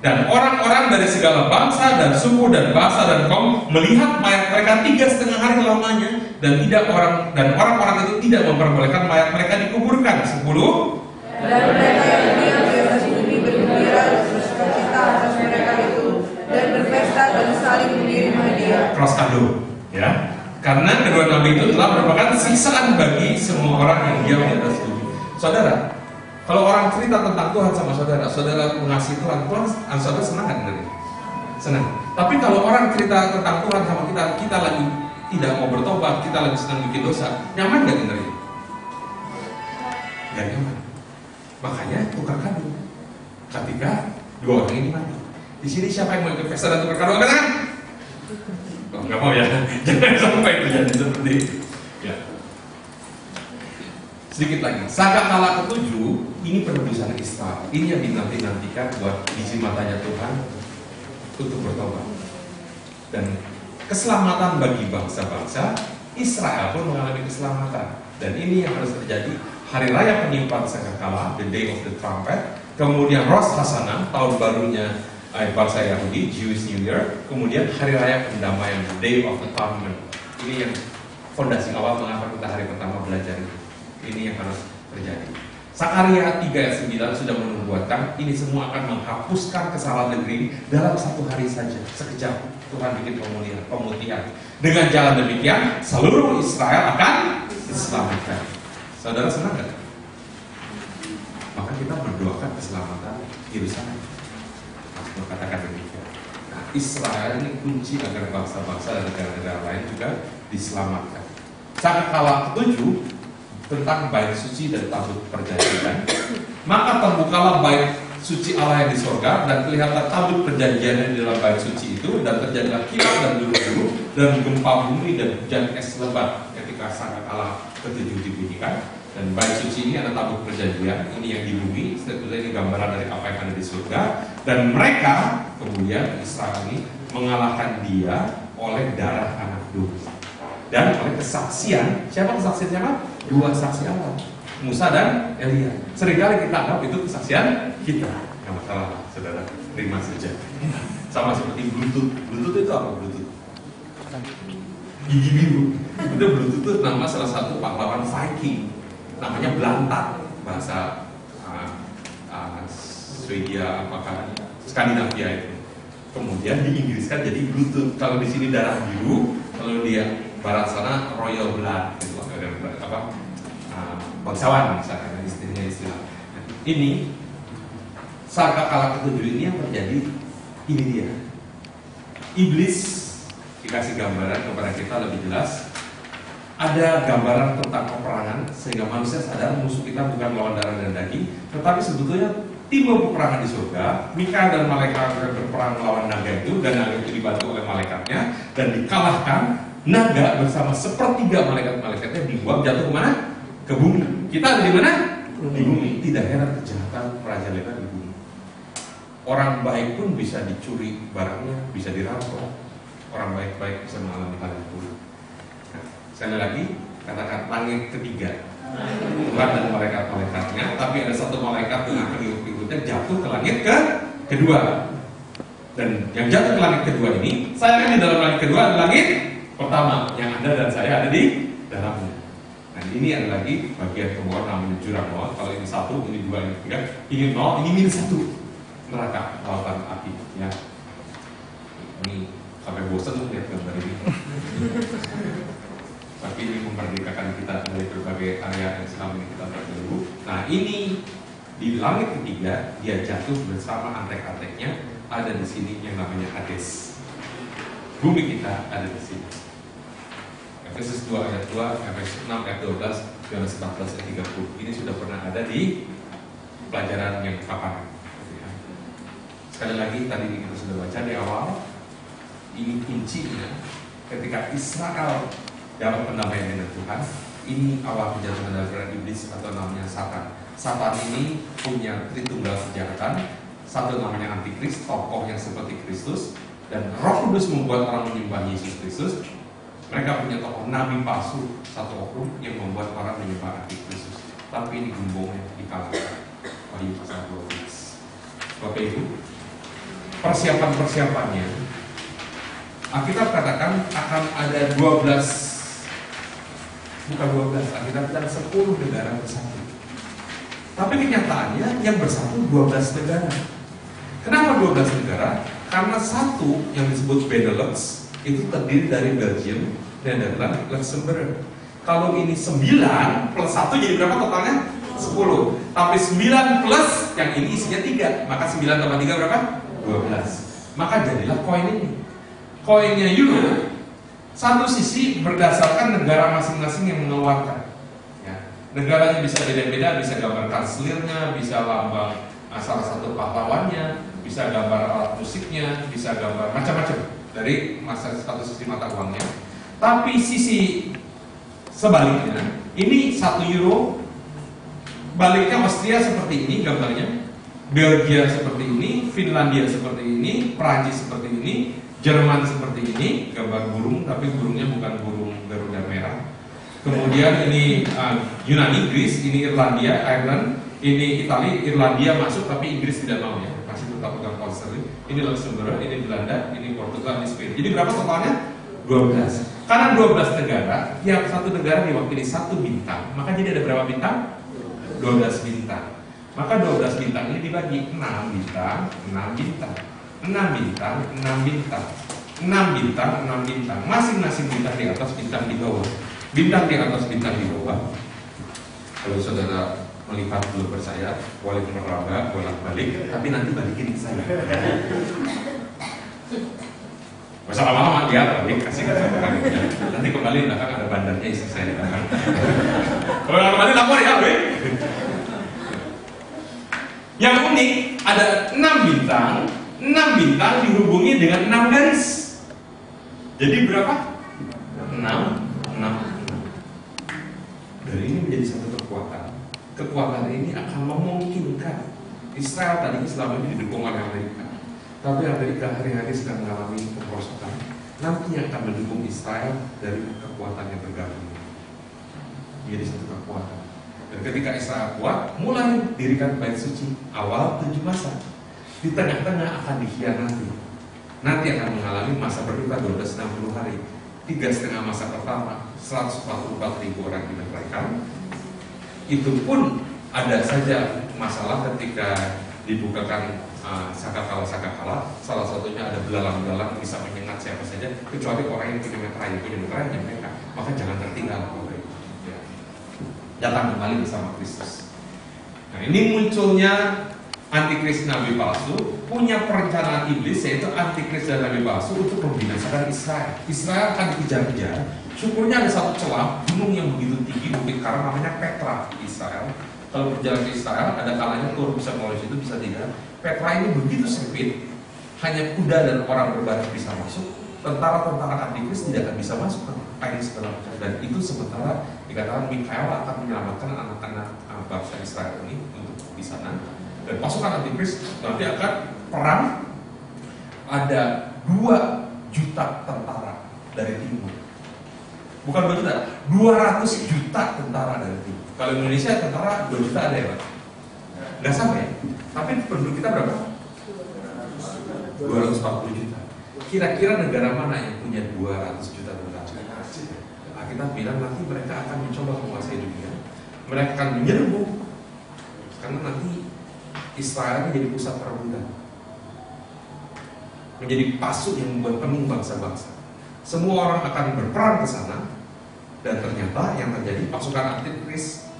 Dan orang-orang dari segala bangsa dan suku dan bahasa dan kaum melihat mayat mereka 3,5 hari lamanya dan orang-orang itu tidak memperbolehkan mayat mereka dikuburkan. 10.
Dan mereka yang diam di atas bumi bergembira dan bersukacita atas mereka itu dan berpesta dan saling mengirim hadiah.
Cross kado, ya. Karena kedua nabi itu telah merupakan siksaan bagi semua orang yang diam di atas bumi. Saudara, kalau orang cerita tentang Tuhan sama saudara mengasihi Tuhan, saudara senang kan dengerin? Senang. Tapi kalau orang cerita tentang Tuhan sama kita lagi tidak mau bertobat, kita lagi sedang bikin dosa, nyaman gak dengerin? Gak nyaman. Makanya tukar kado. ketika dua orang ini mati. Di sini siapa yang mau ikut pesta dan tukar kado? Angkat tangan. Oh, nggak mau ya? Jangan sampai terjadi seperti itu. Ya. Sedikit lagi, sangkakala ke-7 ini penebusan Israel. Ini yang dinanti-nantikan buat biji matanya Tuhan untuk bertobat. Dan keselamatan bagi bangsa-bangsa, Israel pun mengalami keselamatan. Dan ini yang harus terjadi. Hari raya penyimpan sangkakala, the day of the trumpet. Kemudian Rosh Hashanah, tahun barunya bangsa Yahudi, Jewish New Year. Kemudian hari raya pendamaian, the day of atonement. Ini yang fondasi awal mengapa kita hari pertama belajar itu. Ini yang harus terjadi. Sakaria 3 ayat 9 sudah menubuatkan ini semua akan menghapuskan kesalahan negeri dalam satu hari saja. Sekejap Tuhan bikin pemutihan. Dengan jalan demikian seluruh Israel akan diselamatkan. Saudara senang gak? Maka kita berdoakan keselamatan Yerusalem. Harus katakan demikian. Nah, Israel ini kunci agar bangsa-bangsa dan negara-negara lain juga diselamatkan. Sangkakala ke-7 tentang bait suci dan tabut perjanjian, maka terbukalah bait suci Allah yang di sorga dan kelihatan tabut perjanjian di dalam bait suci itu, dan terjadilah kilat dan dulu-dulu dan gempa bumi dan hujan es lebat ketika sangkakala ke-7 dibunyikan. Dan bait suci ini ada tabut perjanjian, ini yang di bumi, sebetulnya ini gambaran dari apa yang ada di surga. Dan mereka kemudian Israel ini mengalahkan dia oleh darah anak domba dan oleh kesaksian. Siapa kesaksian siapa? Dua saksi Allah, Musa dan Elia. Seringkali kita anggap itu kesaksian kita. Nggak masalah, saudara, terima saja. Sama seperti Bluetooth. Bluetooth itu apa Bluetooth? Gigi biru. Itu Bluetooth itu nama salah satu pahlawan Viking. Namanya Blantat, bahasa Swedia, apakah Skandinavia itu. Kemudian diinggriskan jadi Bluetooth. Kalau di sini darah biru, kalau dia barat sana Royal Blood, gitu. Apa bangsawan misalkan istilah. Ini sangkakala ke-7 ini yang terjadi. Ini dia. Iblis dikasih gambaran kepada kita lebih jelas. Ada gambaran tentang peperangan sehingga manusia sadar musuh kita bukan lawan darah dan daging, tetapi sebetulnya tim peperangan di surga. Mikael dan malaikat berperang melawan naga itu, dan naga itu dibantu oleh malaikatnya dan dikalahkan. Naga bersama sepertiga malaikat-malaikatnya dibuang jatuh kemana? Ke bumi. Kita ada di mana? Di bumi. Tidak heran kejahatan merajalela di bumi. Orang baik pun bisa dicuri barangnya, bisa dirampok. Orang baik-baik bisa mengalami hal yang buruk. Nah, sekali lagi katakan langit ketiga. Tuhan dan malaikat-malaikatnya, tapi ada satu malaikat dengan pengikut-pengikutnya jatuh ke langit kedua. Dan yang jatuh ke langit kedua ini, saya kan di dalam langit kedua ada langit pertama, yang Anda dan saya ada di dalamnya. Nah, ini ada lagi bagian kebawah namanya jurang maut. Kalau ini 1, ini 2, ini 3, ini 0, ini minus 1. Neraka, lautan api. Ya. Ini sampai bosan tuh lihat gambar ini. Tapi ini memerdekakan kita dari berbagai area yang selama ini kita terbelenggu. Nah, ini di langit ketiga dia jatuh bersama antek-anteknya. Ada di sini yang namanya Hades. Bumi kita ada di sini. Efesus 2 ayat 2, Efesus 6 ayat 12, Yohanes 14 ayat 30. Ini sudah pernah ada di pelajaran yang kapan. Sekali lagi tadi kita sudah baca di awal. Ini kuncinya ketika Israel dalam pendamaian dengan Tuhan. Ini awal kejatuhan dari iblis atau namanya Satan. Satan ini punya tritunggal kejahatan. Satu namanya Antikris, tokoh yang seperti Kristus. Dan Roh Kudus membuat orang menyembah Yesus Kristus. Mereka punya tokoh nabi palsu, satu oknum yang membuat orang menyembah Antikristus. Tapi ini gembongnya dikalahkan. Wahyu pasal 12. Bapak Ibu, persiapan-persiapannya Alkitab katakan akan ada 12, bukan 12, Alkitab katakan 10 negara bersatu. Tapi kenyataannya yang bersatu 12 negara. Kenapa 12 negara? Karena satu yang disebut Benelux itu terdiri dari Belgium, Netherlands, Luxembourg. Kalau ini 9 plus 1 jadi berapa totalnya? 10. Tapi 9 plus yang ini isinya 3. Maka 9 tambah 3 berapa? 12. Maka jadilah koin ini. Koinnya euro, satu sisi berdasarkan negara masing-masing yang mengeluarkan. Ya. Negaranya bisa beda-beda, bisa gambar kanselirnya, bisa lambang salah satu pahlawannya, bisa gambar alat musiknya, bisa gambar macam-macam dari satu sisi mata uangnya. Tapi sisi sebaliknya, ini 1 euro, baliknya Austria seperti ini gambarnya, Belgia seperti ini, Finlandia seperti ini, Prancis seperti ini, Jerman seperti ini, gambar burung, tapi burungnya bukan burung Garuda merah. Kemudian ini Yunani, Greece, ini Irlandia, Ireland, ini Italia, Irlandia masuk tapi Inggris tidak mau ya, masih tetap pegang pound sterling. Ini Luxembourg, ini Belanda, ini Portugal, ini Spain. Jadi berapa totalnya? 12. Karena 12 negara, tiap satu negara diwakili 1 bintang, maka jadi ada berapa bintang? 12 bintang. Maka 12 bintang ini dibagi 6 bintang, 6 bintang, 6 bintang, 6 bintang, 6 bintang, 6 bintang. Masing-masing bintang di atas, bintang di bawah. Bintang di atas, bintang di bawah. Kalau saudara melihat belum percaya, boleh meraba, bolak-balik, tapi nanti balikin ke saya. Masa lama-lama dia balik, kasih ke saya. Nanti kembali belakang ada bandarnya istri saya di belakang. Kalau kembali lapor ya, weh. Yang unik, ada 6 bintang, 6 bintang dihubungi dengan 6 garis. Jadi berapa? 6. Dan ini menjadi satu kekuatan. Kekuatan ini akan memungkinkan Israel tadi selama ini didukung oleh Amerika. Tapi Amerika hari-hari sedang mengalami kemerosotan. Nanti yang akan mendukung Israel dari kekuatan yang bergabung. Menjadi satu kekuatan. Dan ketika Israel kuat, mulai dirikan bait suci awal 7 masa. Di tengah-tengah akan dikhianati. Nanti akan mengalami masa berduka 1260 hari. 3,5 masa pertama 144.000 orang dimerintahkan. Itu pun ada saja masalah ketika dibukakan sakakala. Salah satunya ada belalang-belalang bisa menyengat siapa saja, kecuali orang yang punya meterai mereka. Maka jangan tertinggal Bapak Ibu. Ya. Datang kembali bersama Kristus. Nah, ini munculnya antikris nabi palsu, punya perencanaan iblis yaitu antikris dan nabi palsu untuk membinasakan Israel. Israel akan dikejar-kejar. Syukurnya ada satu celah gunung yang begitu tinggi, bukit karang namanya Petra di Israel. Kalau berjalan ke Israel, ada kalanya tur bisa melalui situ, bisa tidak. Petra ini begitu sempit, hanya kuda dan orang berbaris bisa masuk. Tentara-tentara antikris tidak akan bisa masuk ke kain segala macam. Dan itu sementara dikatakan Mikael akan menyelamatkan anak-anak bangsa Israel ini untuk di sana. Dan pasukan antikris nanti akan perang. Ada 2 juta tentara dari timur. Bukan 2 juta, 200 juta tentara dari timur. Kalau Indonesia tentara 2 juta ada ya Pak? Nggak sama ya? Tapi penduduk kita berapa? 240 juta. Kira-kira negara mana yang punya 200 juta tentara? Kita bilang nanti mereka akan mencoba menguasai dunia. Mereka akan menyerbu. Karena nanti Israel menjadi pusat perebutan, menjadi pasuk yang membuat pening bangsa-bangsa. Semua orang akan berperang ke sana, dan ternyata yang terjadi pasukan antikris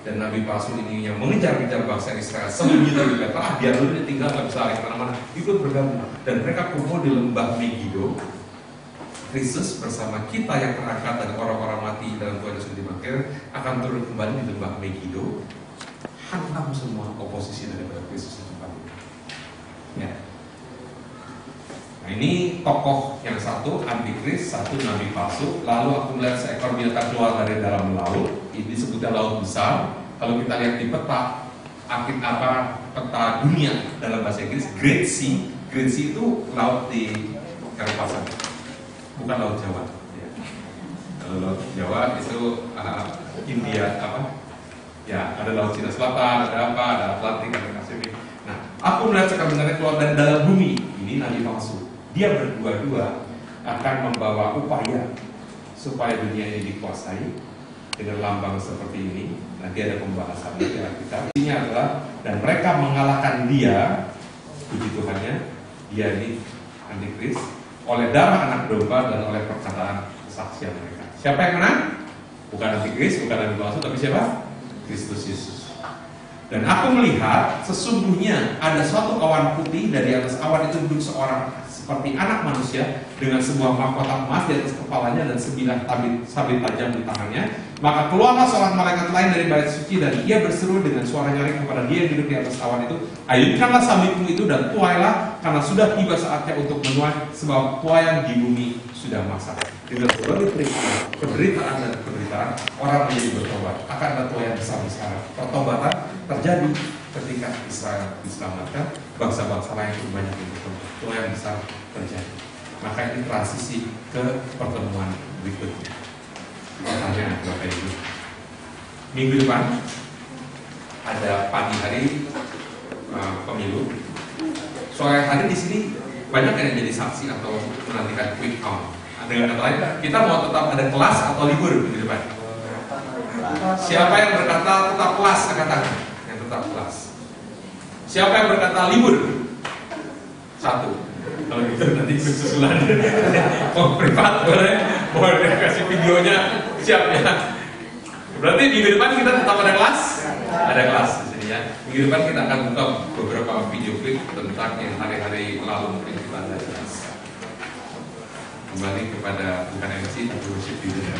dan nabi palsu ini yang mengejar-ngejar bangsa Israel sembunyi dari Petra, biar dulu tinggal nggak bisa lari kemana-mana, ikut bergabung dan mereka kumpul di lembah Megiddo. Kristus bersama kita yang terangkat dan orang-orang mati dalam Tuhan Yesus dibangkitkan akan turun kembali di lembah Megiddo. Hantam semua oposisi daripada Kristus di tempat ini. Ya. Nah, ini tokoh yang satu antikris, satu nabi palsu. Lalu aku melihat seekor binatang keluar dari dalam laut. Ini disebutnya laut besar. Kalau kita lihat di peta peta dunia dalam bahasa Inggris, Great Sea. Great Sea itu laut di Eropa sana, bukan laut Jawa. Ya. Kalau laut Jawa itu India Ya, ada laut Cina Selatan, ada Atlantik, ada Pasifik. Nah, aku melihat sekali keluar dari dalam bumi. Ini nabi palsu. Dia berdua-dua akan membawa upaya supaya dunia ini dikuasai dengan lambang seperti ini. Nanti ada pembahasannya di Alkitab. Ini adalah dan mereka mengalahkan dia, puji Tuhannya, dia ini antikris oleh darah anak domba dan oleh perkataan kesaksian mereka. Siapa yang menang? Bukan antikris, bukan nabi palsu, tapi siapa? Kristus Yesus. Dan aku melihat sesungguhnya ada suatu awan putih, dari atas awan itu duduk seorang seperti anak manusia dengan sebuah mahkota emas di atas kepalanya dan sebilah sabit tajam di tangannya. Maka keluarlah seorang malaikat lain dari bait suci dan ia berseru dengan suara nyaring kepada dia yang duduk di atas awan itu, ayunkanlah sabitmu itu dan tuailah, karena sudah tiba saatnya untuk menuai, sebab tuaian di bumi sudah masak. Dengan berbagai penderitaan dan penderitaan, orang menjadi bertobat. Akan ada tuaian besar-besaran. Pertobatan terjadi ketika Israel diselamatkan, bangsa-bangsa lain itu banyak yang bertobat. Tuaian besar terjadi. Maka ini transisi ke pertemuan berikutnya. Pertanyaan Bapak Ibu, minggu depan ada pagi hari pemilu. Sore hari di sini banyak yang jadi saksi atau menantikan quick count. Dengan kata lain, kita mau tetap ada kelas atau libur minggu depan? Siapa yang berkata tetap kelas, angkat tangan. Yang tetap kelas. Siapa yang berkata libur? Satu. Kalau gitu nanti susulan. Oh, privat boleh kasih videonya, siap ya. Berarti minggu depan kita tetap ada kelas? Ada kelas di sini ya. Minggu depan kita akan buka beberapa video klip tentang yang hari-hari lalu mungkin kita ada kelas. Kembali kepada bukan MC tapi worship leader.